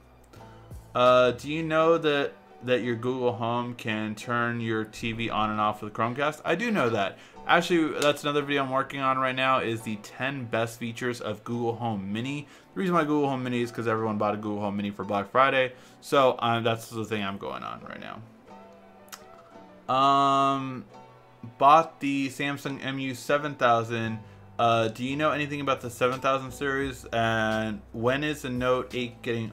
Do you know that your Google Home can turn your TV on and off with Chromecast? I do know that. Actually, that's another video I'm working on right now, is the 10 best features of Google Home Mini. The reason why Google Home Mini is because everyone bought a Google Home Mini for Black Friday. So that's the thing I'm going on right now. Bought the Samsung MU7000. Do you know anything about the 7000 series? And when is the Note 8 getting...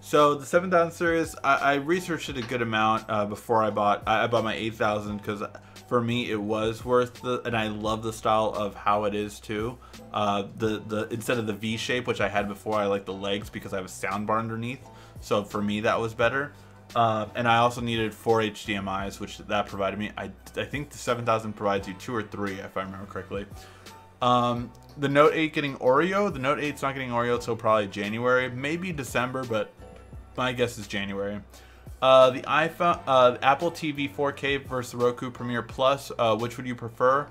So the 7000 series, I researched it a good amount before I bought my 8000, because for me it was worth the, and I love the style of how it is too. Instead of the V shape, which I had before, I like the legs because I have a sound bar underneath. So for me that was better. And I also needed 4 HDMIs, which that provided me. I think the 7000 provides you 2 or 3 if I remember correctly. The Note 8 getting Oreo. The Note 8's not getting Oreo until probably January, maybe December, but my guess is January. The Apple TV 4K versus the Roku Premiere Plus, which would you prefer?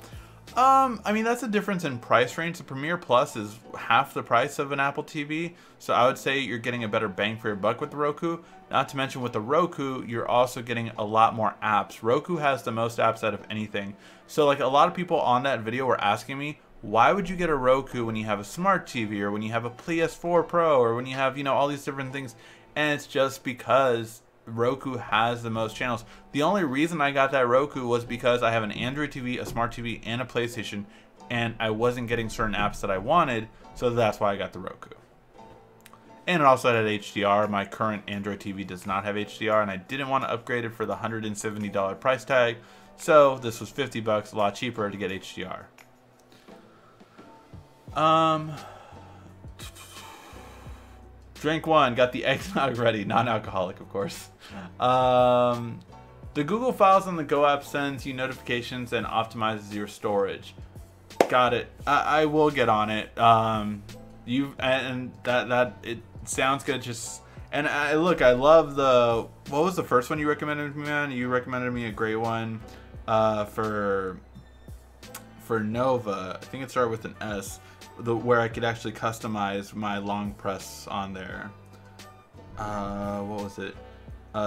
I mean, that's a difference in price range. The Premiere Plus is half the price of an Apple TV, so I would say you're getting a better bang for your buck with the Roku. Not to mention with the Roku, you're also getting a lot more apps. Roku has the most apps out of anything. So like a lot of people on that video were asking me, why would you get a Roku when you have a smart TV, or when you have a PS4 Pro, or when you have, you know, all these different things? And it's just because Roku has the most channels. The only reason I got that Roku was because I have an Android TV, a smart TV, and a PlayStation, and I wasn't getting certain apps that I wanted, so that's why I got the Roku. And it also had HDR. My current Android TV does not have HDR, and I didn't want to upgrade it for the $170 price tag, so this was 50 bucks, a lot cheaper to get HDR. Drink one, got the eggnog ready, non-alcoholic, of course. The Google Files on the Go app sends you notifications and optimizes your storage. Got it. I will get on it. It sounds good. Just And I love the, what was the first one you recommended me, man? You recommended me a great one for Nova. I think it started with an S, where I could actually customize my long press on there. What was it?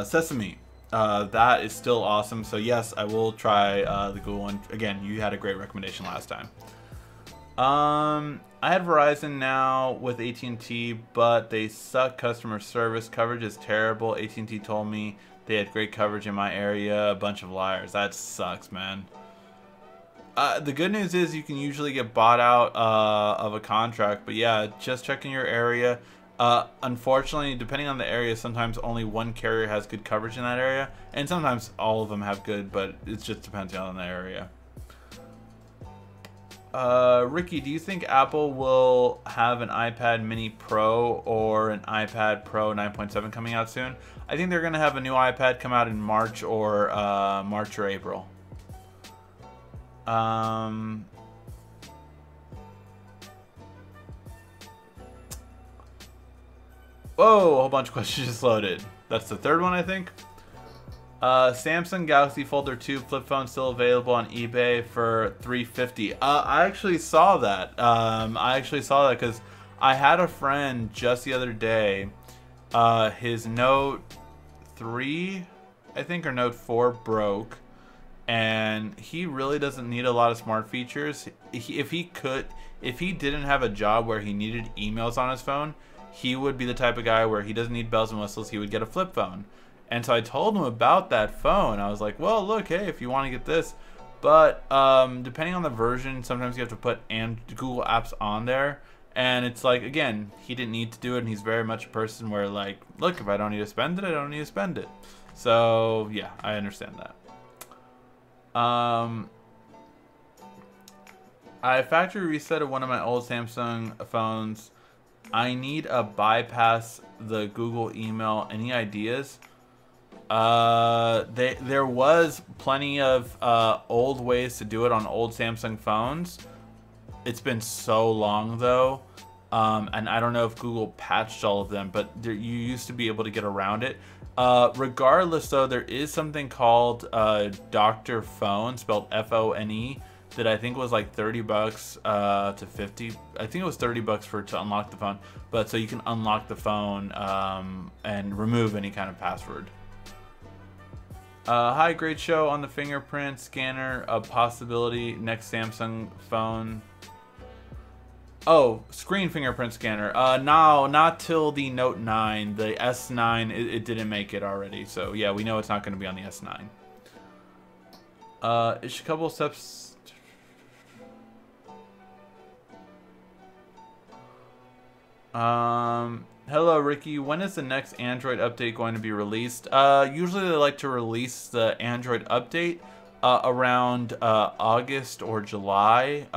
Sesame. That is still awesome. So yes, I will try the Google one. Again, you had a great recommendation last time. I had Verizon now with AT&T, but they suck customer service. Coverage is terrible. AT&T told me they had great coverage in my area. A bunch of liars. That sucks, man. The good news is you can usually get bought out of a contract, but yeah, just checking your area. Unfortunately, depending on the area, sometimes only one carrier has good coverage in that area, and sometimes all of them have good, but it just depends on the area. Ricky, do you think Apple will have an iPad Mini Pro or an iPad Pro 9.7 coming out soon? I think they're going to have a new iPad come out in March or April. Whoa, a whole bunch of questions just loaded. That's the third one, I think. Samsung Galaxy Folder 2 flip phone still available on eBay for $350. I actually saw that. Because I had a friend just the other day. His Note 3, I think, or Note 4 broke, and he really doesn't need a lot of smart features. If he didn't have a job where he needed emails on his phone, he would be the type of guy where he doesn't need bells and whistles. He would get a flip phone. And so I told him about that phone. I was like, well, look, hey, if you want to get this. But depending on the version, sometimes you have to put Google Apps on there. And it's like, again, he didn't need to do it. And he's very much a person where, like, look, if I don't need to spend it, I don't need to spend it. So, yeah, I understand that. I factory reset one of my old Samsung phones. I need a bypass the Google email. Any ideas? There was plenty of old ways to do it on old Samsung phones. It's been so long though, and I don't know if Google patched all of them, but you used to be able to get around it. Regardless though, there is something called Dr. Phone, spelled F-O-N-E, that I think was like $30 to 50. I think it was $30 to unlock the phone, but so you can unlock the phone and remove any kind of password. Hi, great show on the fingerprint scanner, a possibility next Samsung phone. Oh, screen fingerprint scanner. No, not till the Note 9. The S9, it didn't make it already. So yeah, we know it's not going to be on the S9. It's a couple steps. Hello, Ricky. When is the next Android update going to be released? Usually they like to release the Android update around August or July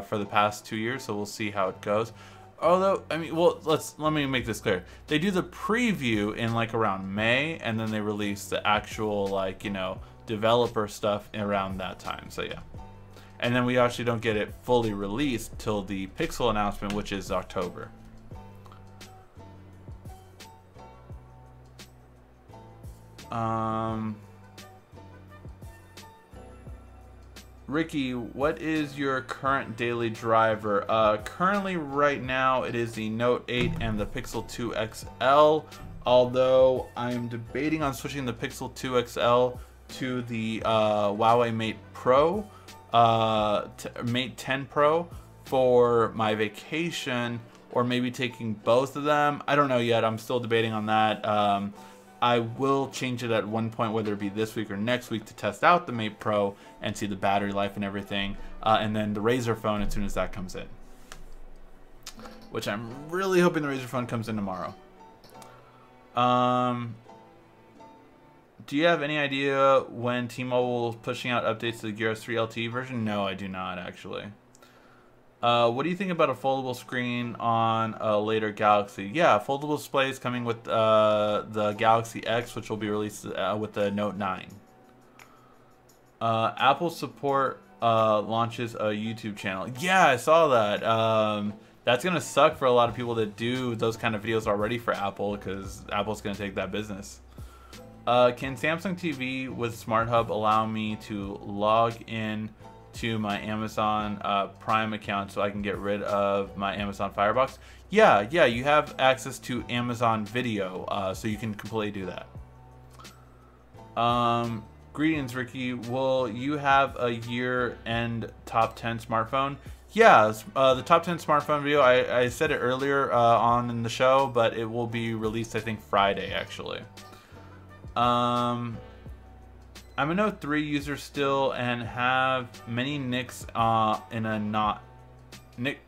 for the past 2 years, so we'll see how it goes. Although, I mean, well, let me make this clear. They do the preview in like around May, and then they release the actual, like, you know, developer stuff around that time. So yeah. And then we actually don't get it fully released till the Pixel announcement, which is October. Ricky, what is your current daily driver? Currently, right now, it is the Note 8 and the Pixel 2 XL. Although I'm debating on switching the Pixel 2 XL to the Huawei Mate Pro, Mate 10 Pro for my vacation, or maybe taking both of them. I don't know yet. I'm still debating on that. I will change it at one point, whether it be this week or next week, to test out the Mate Pro and see the battery life and everything. And then the Razer phone as soon as that comes in. Which I'm really hoping the Razer phone comes in tomorrow. Do you have any idea when T-Mobile is pushing out updates to the Gear S3 LTE version? No, I do not, actually. What do you think about a foldable screen on a later Galaxy? Yeah, foldable display is coming with the Galaxy X, which will be released with the Note 9. Apple support launches a YouTube channel. Yeah, I saw that. That's gonna suck for a lot of people that do those kind of videos already for Apple, because Apple's gonna take that business. Can Samsung TV with Smart Hub allow me to log in to my Amazon Prime account so I can get rid of my Amazon Firebox? Yeah, you have access to Amazon Video, so you can completely do that. Greetings, Ricky. Will you have a year-end top 10 smartphone? Yeah, the top 10 smartphone video, I said it earlier on in the show, but it will be released, I think, Friday, actually. I'm a Note 3 user still and have many nicks in a knot.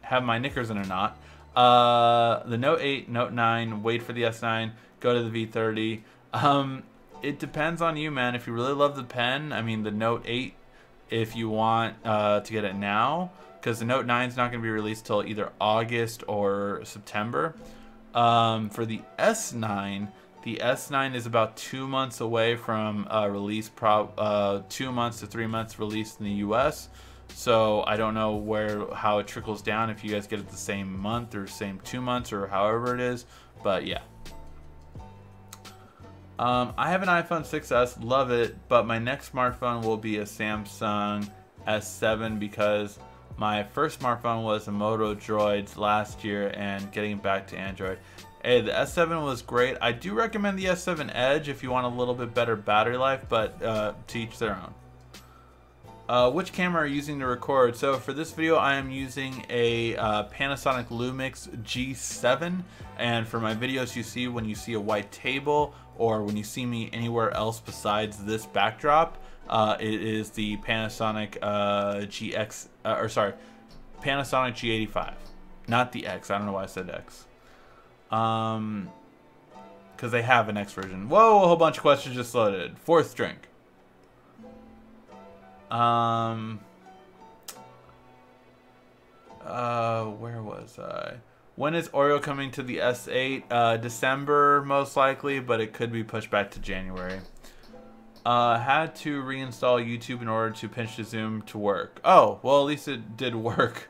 Have my knickers in a knot. The Note 8, Note 9, wait for the S9, go to the V30. It depends on you, man. If you really love the pen, I mean, the Note 8, if you want to get it now, because the Note 9 is not going to be released till either August or September. For the S9 is about 2 months away from release, 2 months to 3 months released in the US. So I don't know how it trickles down, if you guys get it the same month or same 2 months or however it is, but yeah. I have an iPhone 6s, love it, but my next smartphone will be a Samsung S7 because my first smartphone was a Moto Droids last year and getting back to Android. Hey, the S7 was great. I do recommend the S7 Edge if you want a little bit better battery life, but to each their own. Which camera are you using to record? So for this video, I am using a Panasonic Lumix G7, and for my videos, you see when you see a white table or when you see me anywhere else besides this backdrop, it is the Panasonic Panasonic G85, not the X. I don't know why I said X. Because they have an X version. Whoa, a whole bunch of questions just loaded. Fourth drink. Where was I? When is Oreo coming to the S8? December, most likely, but it could be pushed back to January. Had to reinstall YouTube in order to pinch to zoom to work. Oh, well, at least it did work.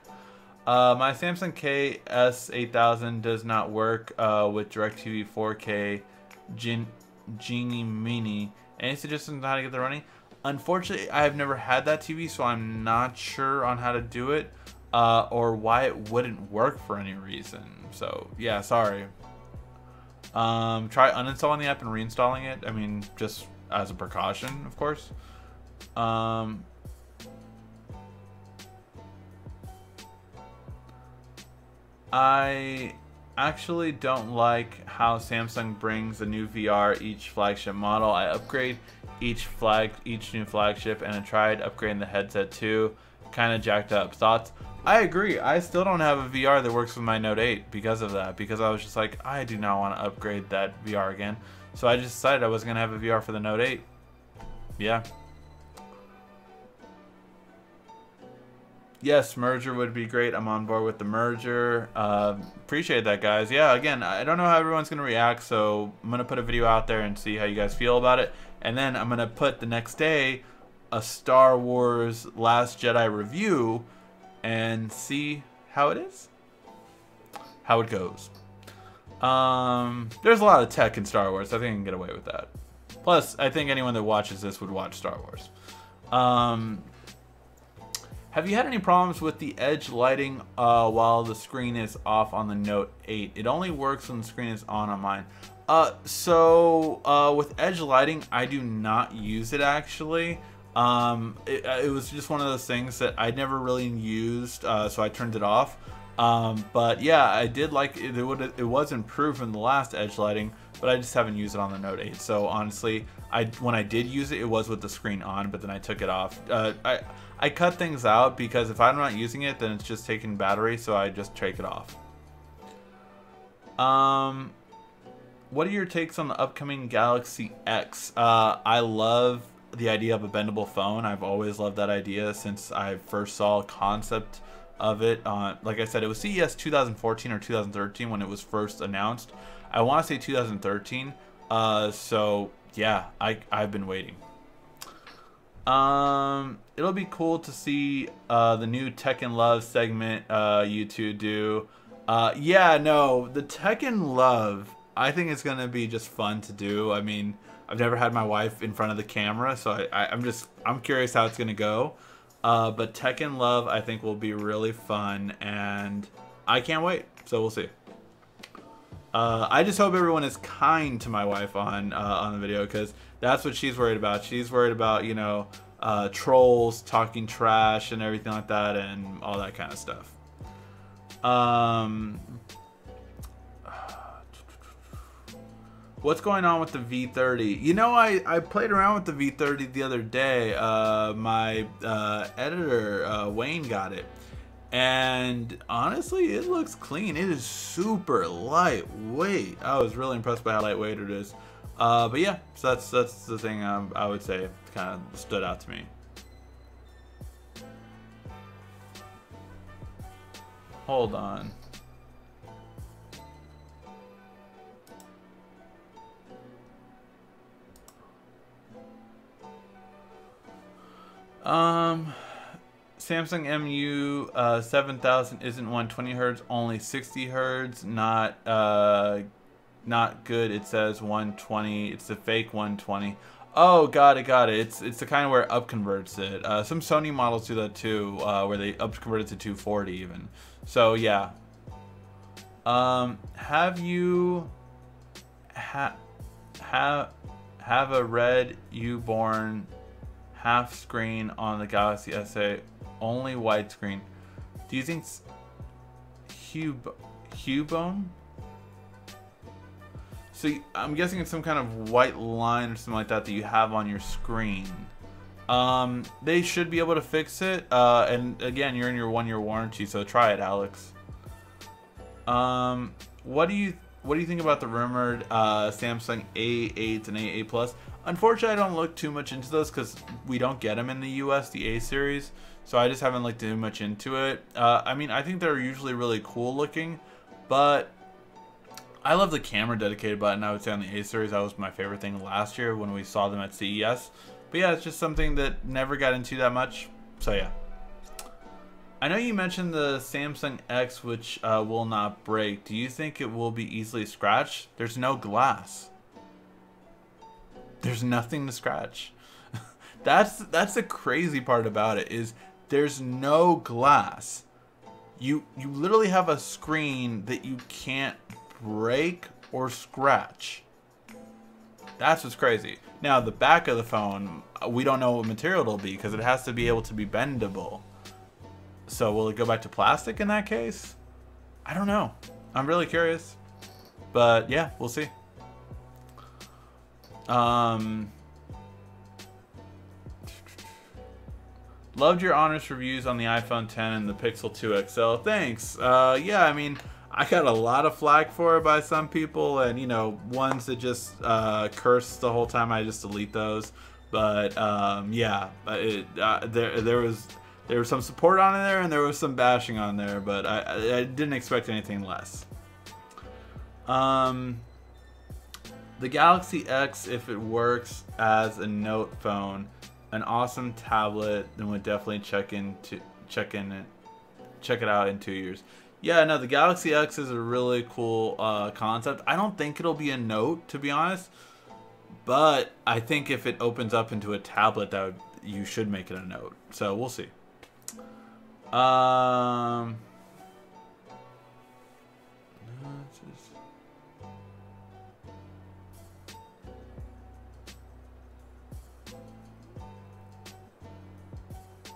My Samsung KS8000 does not work with DirecTV 4K Genie Mini. Any suggestions on how to get that running? Unfortunately, I have never had that TV, so I'm not sure on how to do it or why it wouldn't work for any reason. So, yeah, sorry. Try uninstalling the app and reinstalling it. I mean, just as a precaution, of course. I actually don't like how Samsung brings a new VR each flagship model. I upgrade each new flagship, and I tried upgrading the headset too. Kind of jacked up. Thoughts? I agree. I still don't have a VR that works with my Note 8 because of that. Because I was just like, I do not want to upgrade that VR again. So I just decided I was going to have a VR for the Note 8. Yeah. Yes, merger would be great. I'm on board with the merger. Appreciate that, guys. Yeah, again, I don't know how everyone's going to react, so I'm going to put a video out there and see how you guys feel about it. And then I'm going to put the next day a Star Wars Last Jedi review and see how it is, how it goes. There's a lot of tech in Star Wars. I think I can get away with that. Plus, I think anyone that watches this would watch Star Wars. Have you had any problems with the edge lighting while the screen is off on the Note 8? It only works when the screen is on mine. With edge lighting, I do not use it actually. It was just one of those things that I never really used, so I turned it off. But yeah, I did like it. It was improved from the last edge lighting, but I just haven't used it on the Note 8. So honestly, when I did use it, it was with the screen on, but then I took it off. I cut things out because if I'm not using it, then it's just taking battery, so I just take it off. What are your takes on the upcoming Galaxy X? I love the idea of a bendable phone. I've always loved that idea since I first saw a concept of it. Like I said, it was CES 2014 or 2013 when it was first announced. I want to say 2013. So yeah, I've been waiting. It'll be cool to see the new Tech and Love segment you two do. Yeah, no, the Tekken Love, I think it's gonna be just fun to do. I mean, I've never had my wife in front of the camera, so I'm curious how it's gonna go. But Tekken Love, I think will be really fun, and I can't wait. So we'll see. I just hope everyone is kind to my wife on the video, because that's what she's worried about. She's worried about, you know, trolls talking trash and everything like that, and all that kind of stuff. What's going on with the V30? You know, I played around with the V30 the other day. My editor, Wayne, got it. And honestly, it looks clean. It is super lightweight. I was really impressed by how lightweight it is. But yeah, so that's the thing I would say kind of stood out to me. Hold on. Samsung MU 7000 isn't 120 hertz, only 60 hertz. Not good. It says 120. It's the fake 120. Oh, got it. It's the kind where it up converts it. Some Sony models do that too, where they up convert it to 240 even. So yeah. Have you have a red U-born half screen on the Galaxy S8, only widescreen? Do you think Hubone? So I'm guessing it's some kind of white line or something like that that you have on your screen. They should be able to fix it. And again, you're in your 1-year warranty, so try it, Alex. What do you think about the rumored Samsung A8 and A8 Plus? Unfortunately, I don't look too much into those because we don't get them in the US, the A series. So I just haven't looked too much into it. I mean, I think they're usually really cool looking, but I love the camera dedicated button. I would say on the A series, that was my favorite thing last year when we saw them at CES. But yeah, it's just something that never got into that much. So yeah. I know you mentioned the Samsung X, which will not break. Do you think it will be easily scratched? There's no glass. There's nothing to scratch. That's the crazy part about it, is there's no glass. You literally have a screen that you can't break or scratch. That's what's crazy. Now the back of the phone, we don't know what material it'll be because it has to be able to be bendable. So will it go back to plastic in that case? I don't know. I'm really curious. But yeah, we'll see. Loved your honest reviews on the iPhone 10 and the Pixel 2 XL. Thanks. Yeah, I mean, I got a lot of flack for it by some people, and you know, ones that just curse the whole time. I just delete those. But yeah, there was some support on there, and there was some bashing on there, but I didn't expect anything less. The Galaxy X, if it works as a Note phone, an awesome tablet, then would definitely check it out in 2 years. Yeah, no, the Galaxy X is a really cool concept. I don't think it'll be a Note, to be honest, but I think if it opens up into a tablet, you should make it a Note. So we'll see.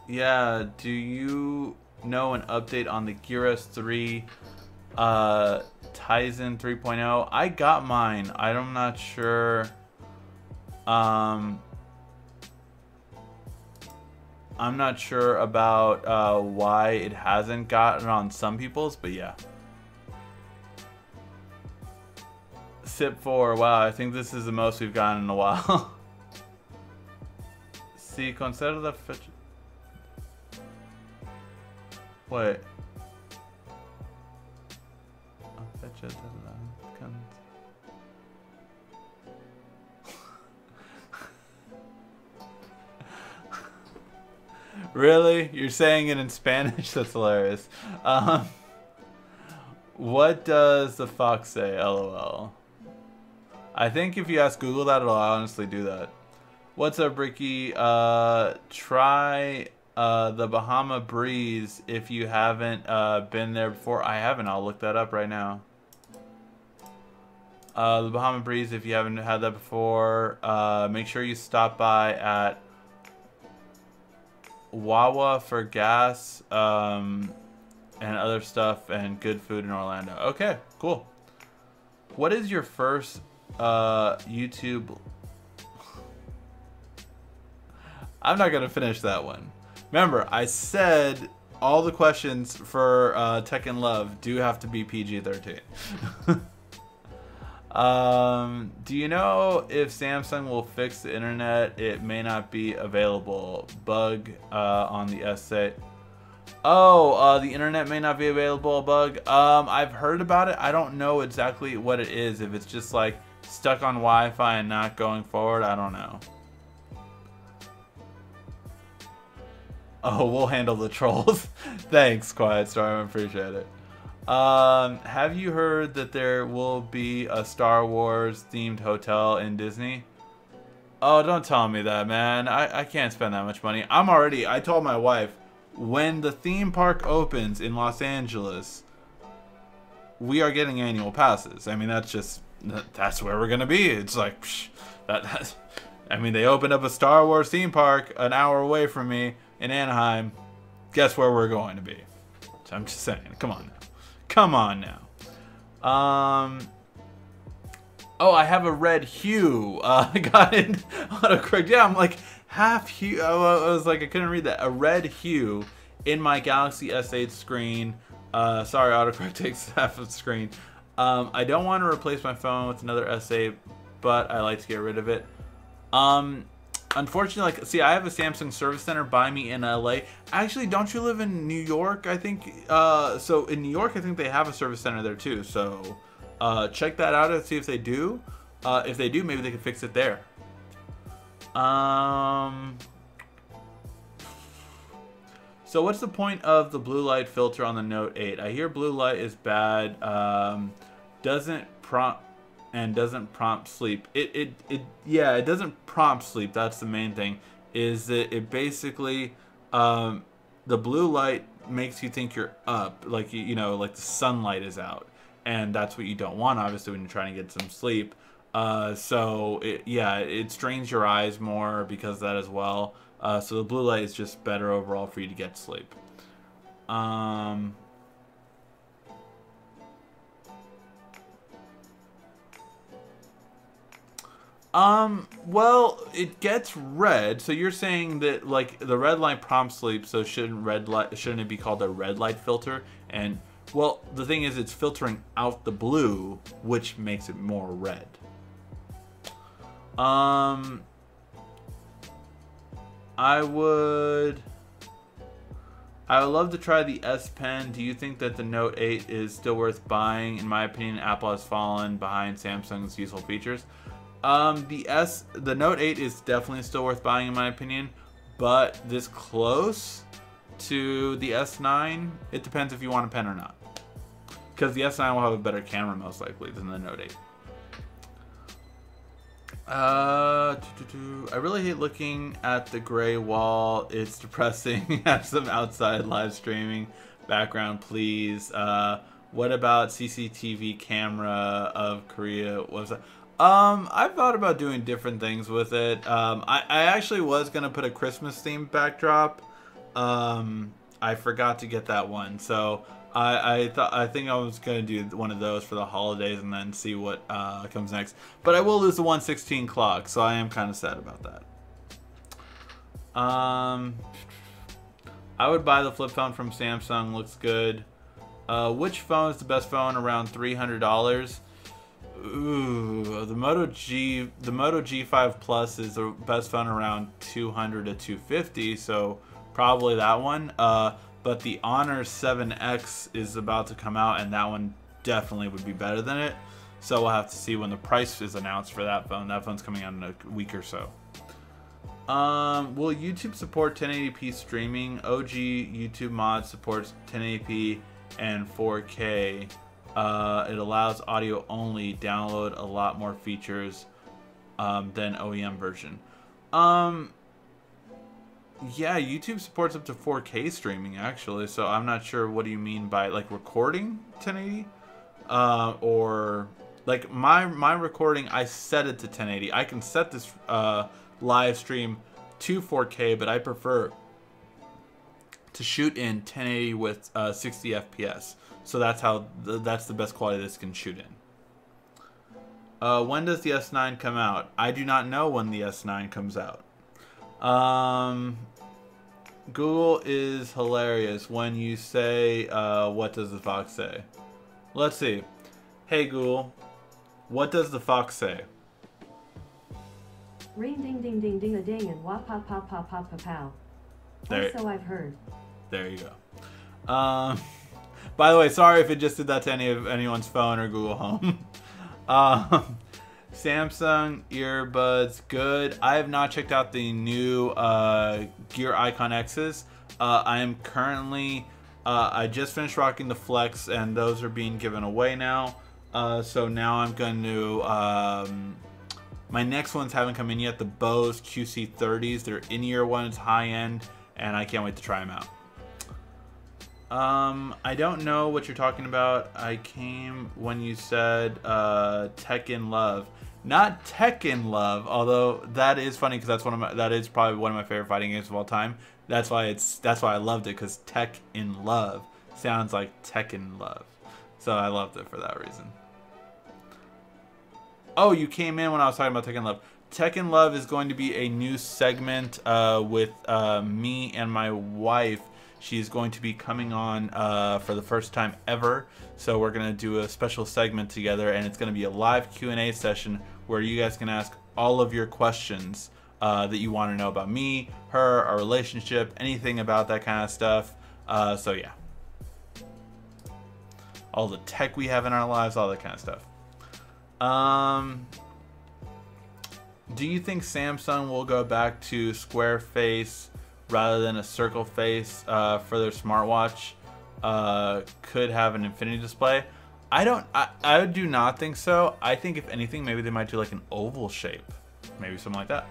Yeah, do you know an update on the Gear S3 Tizen 3.0? I got mine. I'm not sure. I'm not sure about why it hasn't gotten on some people's, but yeah. SIP 4, wow, I think this is the most we've gotten in a while. Si considera la fecha. Wait. Fecha de la Really? You're saying it in Spanish? That's hilarious. What does the fox say? LOL. I think if you ask Google that, it'll honestly do that. What's up, Ricky? Try the Bahama Breeze if you haven't been there before. I haven't. I'll look that up right now. The Bahama Breeze, if you haven't had that before, make sure you stop by at Wawa for gas and other stuff and good food in Orlando. Okay, cool. What is your first YouTube? I'm not going to finish that one. Remember, I said all the questions for Tech and Love do have to be PG-13. Do you know if Samsung will fix the internet? It may not be available. Bug on the S8. Oh, the internet may not be available. Bug. I've heard about it. I don't know exactly what it is. If it's just like stuck on Wi-Fi and not going forward, I don't know. Oh, we'll handle the trolls. Thanks, Quiet Storm. I appreciate it. Have you heard that there will be a Star Wars themed hotel in Disney? Oh, don't tell me that, man. I can't spend that much money. I told my wife, when the theme park opens in Los Angeles, we are getting annual passes. I mean, that's where we're going to be. It's like, psh, I mean, they opened up a Star Wars theme park an hour away from me in Anaheim. Guess where we're going to be? So I'm just saying, come on now. Come on now. Oh, I have a red hue. I got it autocorrect. Yeah, I'm like half hue. I was like, I couldn't read that. A red hue in my Galaxy S8 screen. Sorry, autocorrect takes half of the screen. I don't want to replace my phone with another S8, but I like to get rid of it. Unfortunately, like, see, I have a Samsung service center by me in LA. Actually, don't you live in New York? I think, so in New York, I think they have a service center there too. So, check that out and see if they do. If they do, maybe they can fix it there. So what's the point of the blue light filter on the Note 8? I hear blue light is bad. Doesn't prompt sleep. Yeah, it doesn't prompt sleep. That's the main thing. Is that it basically the blue light makes you think you're up, like you know, like the sunlight is out, and that's what you don't want, obviously, when you're trying to get some sleep. So it strains your eyes more because of that as well. So the blue light is just better overall for you to get sleep. Well, it gets red, so you're saying that like the red light prompts sleep, so shouldn't it be called a red light filter? And well, the thing is, it's filtering out the blue, which makes it more red. I would love to try the S Pen. Do you think that the Note 8 is still worth buying? In my opinion, Apple has fallen behind Samsung's useful features. The Note 8 is definitely still worth buying in my opinion, but this close to the S9, it depends if you want a pen or not. Because the S9 will have a better camera most likely than the Note 8. I really hate looking at the gray wall. It's depressing. Have some outside live streaming background, please. What about CCTV camera of Korea? What was that? I've thought about doing different things with it. I actually was gonna put a Christmas themed backdrop. I forgot to get that one, so I think I was gonna do one of those for the holidays and then see what comes next. But I will lose the 116 clock, so I am kind of sad about that. I would buy the flip phone from Samsung. Looks good. Which phone is the best phone around $300? Ooh, the Moto G5 Plus is the best phone around 200 to 250, so probably that one. But the Honor 7X is about to come out, and that one definitely would be better than it. So we'll have to see when the price is announced for that phone. That phone's coming out in a week or so. Will YouTube support 1080p streaming? OG YouTube mod supports 1080p and 4K. It allows audio only. Download a lot more features than OEM version. Yeah, YouTube supports up to 4K streaming actually, so I'm not sure what do you mean by like recording 1080, or like my recording. I set it to 1080. I can set this live stream to 4K, but I prefer to shoot in 1080 with 60 FPS. So that's how that's the best quality this can shoot in. When does the S9 come out? I do not know when the S9 comes out. Google is hilarious when you say, what does the fox say? Let's see. Hey Google, what does the fox say? Ring ding ding ding ding a ding and wah pop pop pop pop pop pow. So I've heard. There you go. By the way, sorry if it just did that to anyone's phone or Google Home. Samsung earbuds, good. I have not checked out the new Gear Icon X's. I am currently, I just finished rocking the Flex, and those are being given away now. So now I'm going to, my next ones haven't come in yet. The Bose QC30s, they're in-ear ones, high-end, and I can't wait to try them out. I don't know what you're talking about. I came when you said Tech in Love. Not Tech in Love, although that is funny because that is probably one of my favorite fighting games of all time. That's why I loved it, because Tech in Love sounds like Tech in Love. So I loved it for that reason. Oh, you came in when I was talking about Tech in Love. Tech in Love is going to be a new segment with me and my wife. She's going to be coming on for the first time ever. So we're going to do a special segment together, and it's going to be a live Q&A session where you guys can ask all of your questions that you want to know about me, her, our relationship, anything about that kind of stuff. So yeah. All the tech we have in our lives, all that kind of stuff. Do you think Samsung will go back to square face rather than a circle face for their smartwatch? Could have an infinity display. I do not think so. I think if anything, maybe they might do like an oval shape, maybe something like that.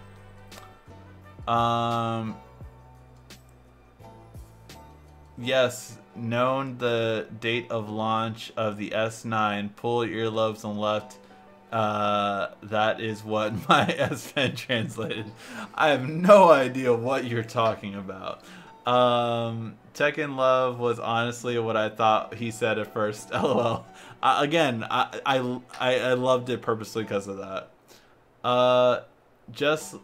Yes, known the date of launch of the S9. Pull earlobes on left. That is what my S Pen translated. I have no idea what you're talking about. Tech in Love was honestly what I thought he said at first. LOL. Again, I loved it purposely because of that. Just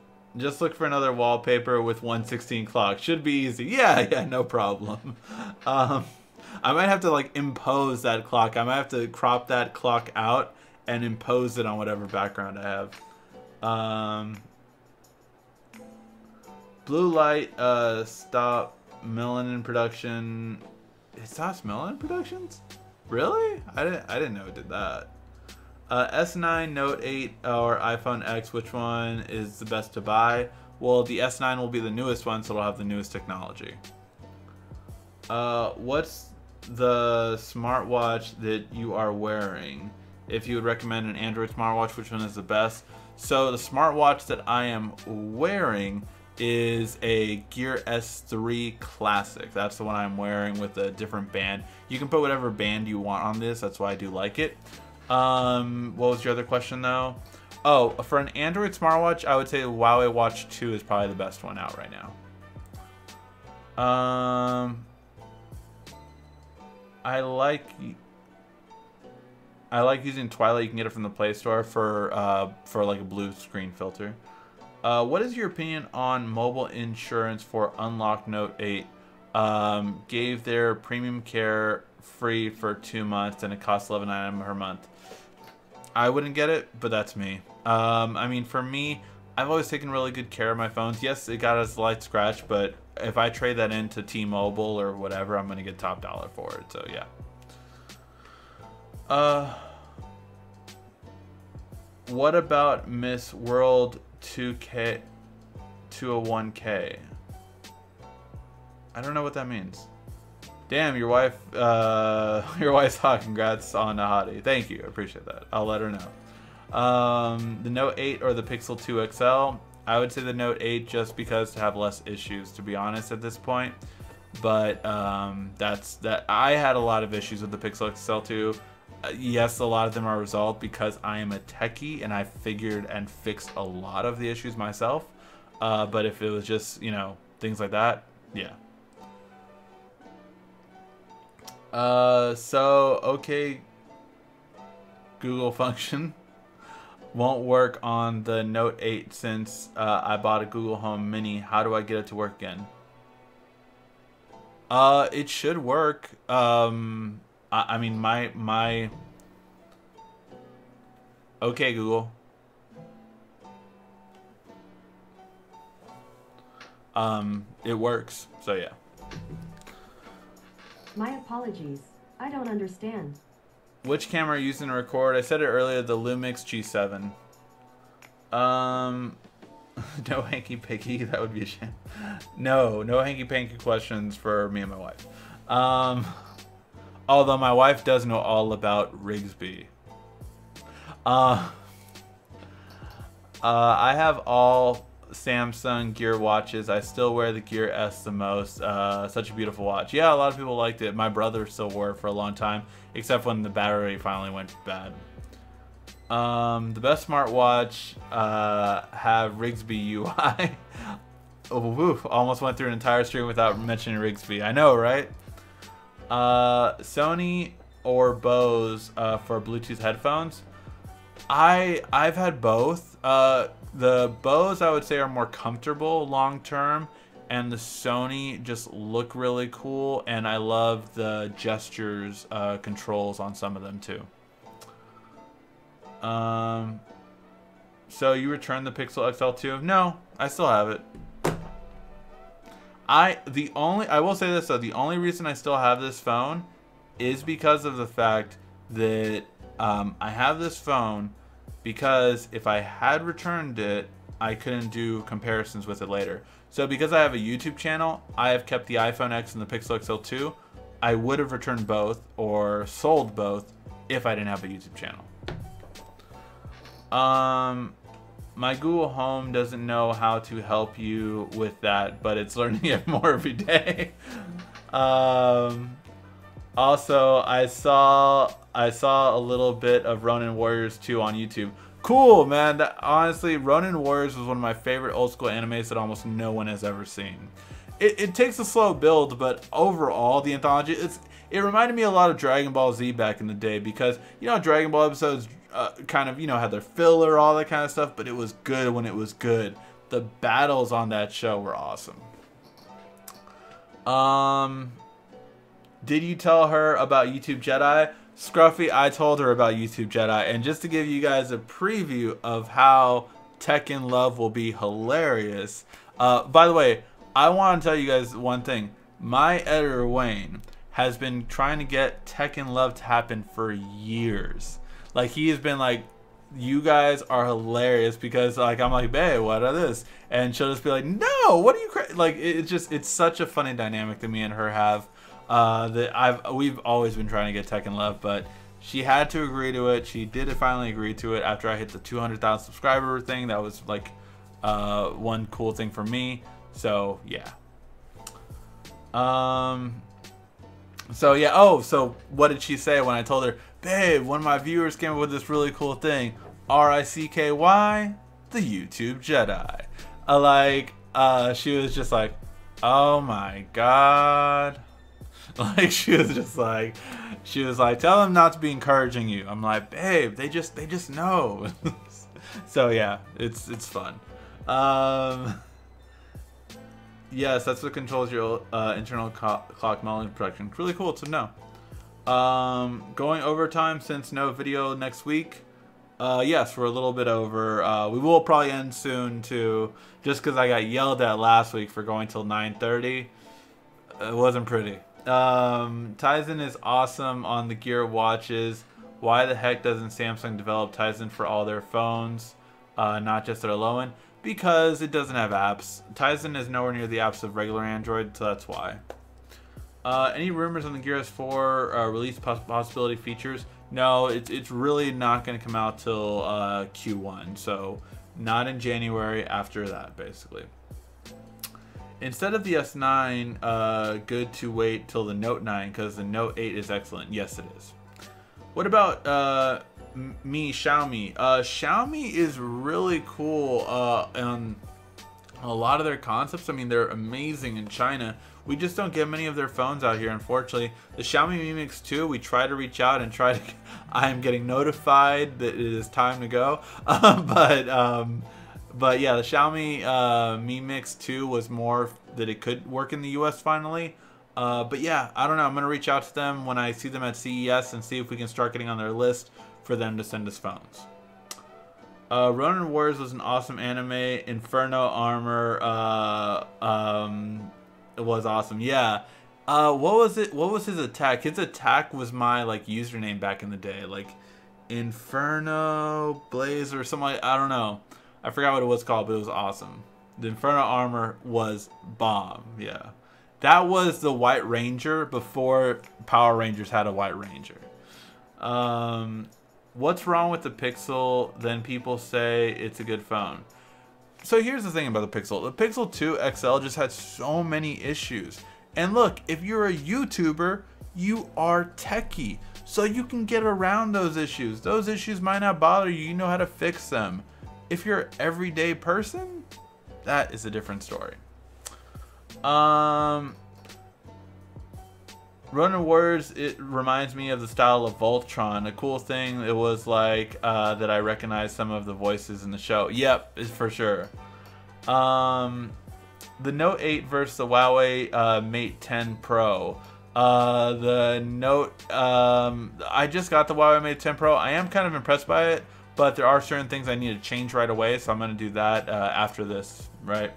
look for another wallpaper with 116 clock. Should be easy. Yeah, no problem. I might have to like impose that clock. I might have to crop that clock out and impose it on whatever background I have. Blue light, stop melanin production. It stops melanin productions? Really? I didn't know it did that. S9, Note 8, or iPhone X, which one is the best to buy? Well, the S9 will be the newest one, so it'll have the newest technology. What's the smartwatch that you are wearing? If you would recommend an Android smartwatch, which one is the best? So the smartwatch that I am wearing is a Gear S3 Classic. That's the one I'm wearing with a different band. You can put whatever band you want on this. That's why I do like it. What was your other question though? Oh, for an Android smartwatch, I would say Huawei Watch 2 is probably the best one out right now. I like using Twilight. You can get it from the Play Store for like a blue screen filter. What is your opinion on mobile insurance for unlocked Note 8? Gave their premium care free for 2 months and it costs $11.99 per month. I wouldn't get it, but that's me. I mean, for me, I've always taken really good care of my phones. Yes, it got a slight scratch, but if I trade that into T-Mobile or whatever, I'm gonna get top dollar for it. So yeah. What about Miss World 2K 201K? I don't know what that means. Damn, your wife, your wife's hot. Congrats on a hottie. Thank you. I appreciate that. I'll let her know. The Note 8 or the Pixel 2 XL? I would say the Note 8 just because to have less issues, to be honest, at this point. But I had a lot of issues with the Pixel XL 2. Yes, a lot of them are resolved because I am a techie and I figured and fixed a lot of the issues myself. But if it was just, you know, things like that, yeah. So, okay, Google function won't work on the Note 8 since I bought a Google Home Mini. How do I get it to work again? It should work. I mean, my okay, Google. It works, so yeah. My apologies. I don't understand. Which camera are you using to record? I said it earlier, the Lumix G7. No hanky-panky, that would be a shame. No hanky-panky questions for me and my wife. Although my wife does know all about Rigsby. I have all Samsung Gear watches. I still wear the Gear S the most. Such a beautiful watch. Yeah, a lot of people liked it. My brother still wore it for a long time, except when the battery finally went bad. The best smartwatch have Rigsby UI. Oh, woof, almost went through an entire stream without mentioning Rigsby. I know, right? Sony or Bose for Bluetooth headphones. I've had both. The Bose I would say are more comfortable long term, and the Sony just look really cool, and I love the gestures controls on some of them too. So you returned the Pixel XL2? No, I still have it. I will say this though, the only reason I still have this phone is because of the fact that I have this phone because if I had returned it, I couldn't do comparisons with it later. So because I have a YouTube channel, I have kept the iPhone X and the Pixel XL2. I would have returned both or sold both if I didn't have a YouTube channel. My Google Home doesn't know how to help you with that, but it's learning it more every day. Also, I saw a little bit of Ronin Warriors 2 on YouTube. Cool, man. Honestly, Ronin Warriors was one of my favorite old school animes that almost no one has ever seen. It takes a slow build, but overall, the anthology, it reminded me a lot of Dragon Ball Z back in the day because, you know, Dragon Ball episodes kind of, you know, had their filler, all that kind of stuff, but it was good when it was good. The battles on that show were awesome. Did you tell her about YouTube Jedi? Scruffy, I told her about YouTube Jedi, and just to give you guys a preview of how Tekken Love will be hilarious. By the way, I want to tell you guys one thing. My editor, Wayne, has been trying to get Tekken Love to happen for years. Like, he has been like, you guys are hilarious, because like I'm like, babe, what are this? And she'll just be like, no, what are you like? It's such a funny dynamic that me and her have. That we've always been trying to get Tekken Love, but she had to agree to it. She did finally agree to it after I hit the 200,000 subscriber thing. That was like one cool thing for me. So yeah. So yeah. Oh, so what did she say when I told her, babe, one of my viewers came up with this really cool thing, RICKY, the YouTube Jedi. She was just like, oh my god. Like, she was like, tell them not to be encouraging you. I'm like, babe, they just know. So yeah, it's fun. Yes, that's what controls your internal clock modeling protection. Really cool to know. Going overtime since no video next week. Yes, we're a little bit over. We will probably end soon too, just because I got yelled at last week for going till 9:30. It wasn't pretty. Tizen is awesome on the Gear watches. Why the heck doesn't Samsung develop Tizen for all their phones, not just their low end? Because it doesn't have apps. Tizen is nowhere near the apps of regular Android, so that's why. Any rumors on the Gear S4 release possibility features? No, it's really not going to come out till Q1, so not in January. After that, basically. Instead of the S9, good to wait till the Note 9 because the Note 8 is excellent. Yes, it is. What about Xiaomi? Xiaomi is really cool on a lot of their concepts. I mean, they're amazing in China. We just don't get many of their phones out here, unfortunately. The Xiaomi Mi Mix 2, we try to reach out and try to... I am getting notified that it is time to go. But yeah, the Xiaomi Mi Mix 2 was more that it could work in the US finally. But yeah, I don't know. I'm going to reach out to them when I see them at CES and see if we can start getting on their list for them to send us phones. Ronin Wars was an awesome anime. Inferno Armor it was awesome. Yeah. What was it? What was his attack? His attack was my like username back in the day, like Inferno Blaze or something like, I don't know. I forgot what it was called, but it was awesome. The Inferno Armor was bomb. Yeah. That was the White Ranger before Power Rangers had a White Ranger. What's wrong with the Pixel? Then people say it's a good phone. So here's the thing about the Pixel. The Pixel 2 XL just had so many issues. And look, if you're a YouTuber, you are techie. So you can get around those issues. Those issues might not bother you. You know how to fix them. If you're an everyday person, that is a different story. Ronin Warriors, it reminds me of the style of Voltron. A cool thing, it was like that I recognized some of the voices in the show. Yep, it's for sure. The Note 8 versus the Huawei Mate 10 Pro. The Note, I just got the Huawei Mate 10 Pro. I am kind of impressed by it, but there are certain things I need to change right away, so I'm going to do that after this, right?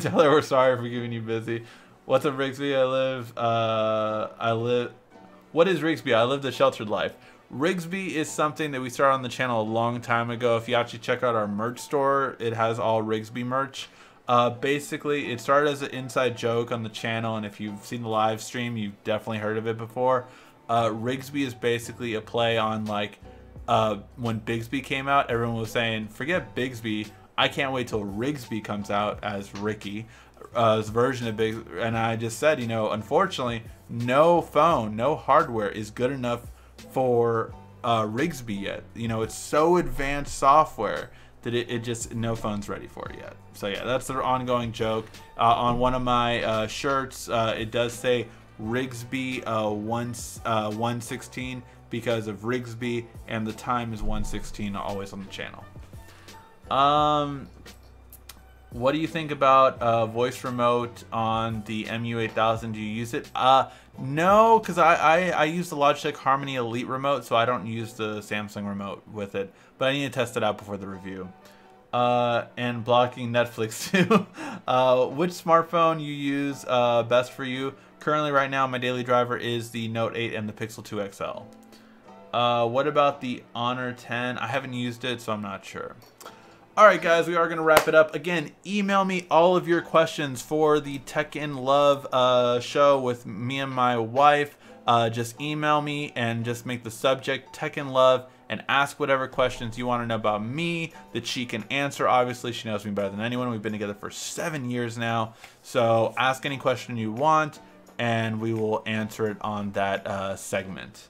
Tell her we're sorry for keeping you busy. What's up, Rigsby? What is Rigsby? I live the sheltered life. Rigsby is something that we started on the channel a long time ago. If you actually check out our merch store, it has all Rigsby merch. Basically, it started as an inside joke on the channel, and if you've seen the live stream, you've definitely heard of it before. Rigsby is basically a play on like when Bigsby came out, everyone was saying, forget Bigsby, I can't wait till Rigsby comes out as Ricky. Version of Big, and I just said, you know, unfortunately, no phone, no hardware is good enough for Rigsby yet. You know, it's so advanced software that it just, no phone's ready for it yet. So yeah, that's the ongoing joke. On one of my shirts, it does say Rigsby 116 because of Rigsby, and the time is 116 always on the channel. What do you think about voice remote on the MU8000? Do you use it? No, because I use the Logitech Harmony Elite remote, so I don't use the Samsung remote with it. But I need to test it out before the review. And blocking Netflix too. Which smartphone you use best for you? Currently, right now, my daily driver is the Note 8 and the Pixel 2 XL. What about the Honor 10? I haven't used it, so I'm not sure. Alright guys, we are going to wrap it up. Again, email me all of your questions for the Tech in Love show with me and my wife. Just email me and just make the subject Tech in Love and ask whatever questions you want to know about me that she can answer. Obviously, she knows me better than anyone. We've been together for 7 years now. So ask any question you want and we will answer it on that segment.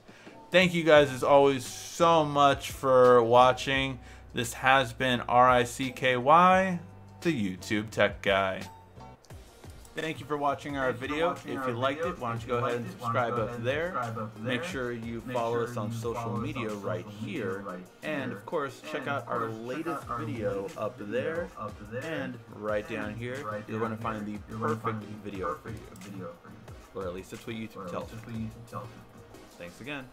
Thank you guys as always so much for watching. This has been RICKY, the YouTube Tech Guy. Thank you for watching our video. If you liked it, why don't you go ahead and subscribe up there. Make sure you follow us on social media right here. And of course, check out our latest video up there. And right down here, you're going to find the perfect video for you. Or at least that's what YouTube tells you. Thanks again.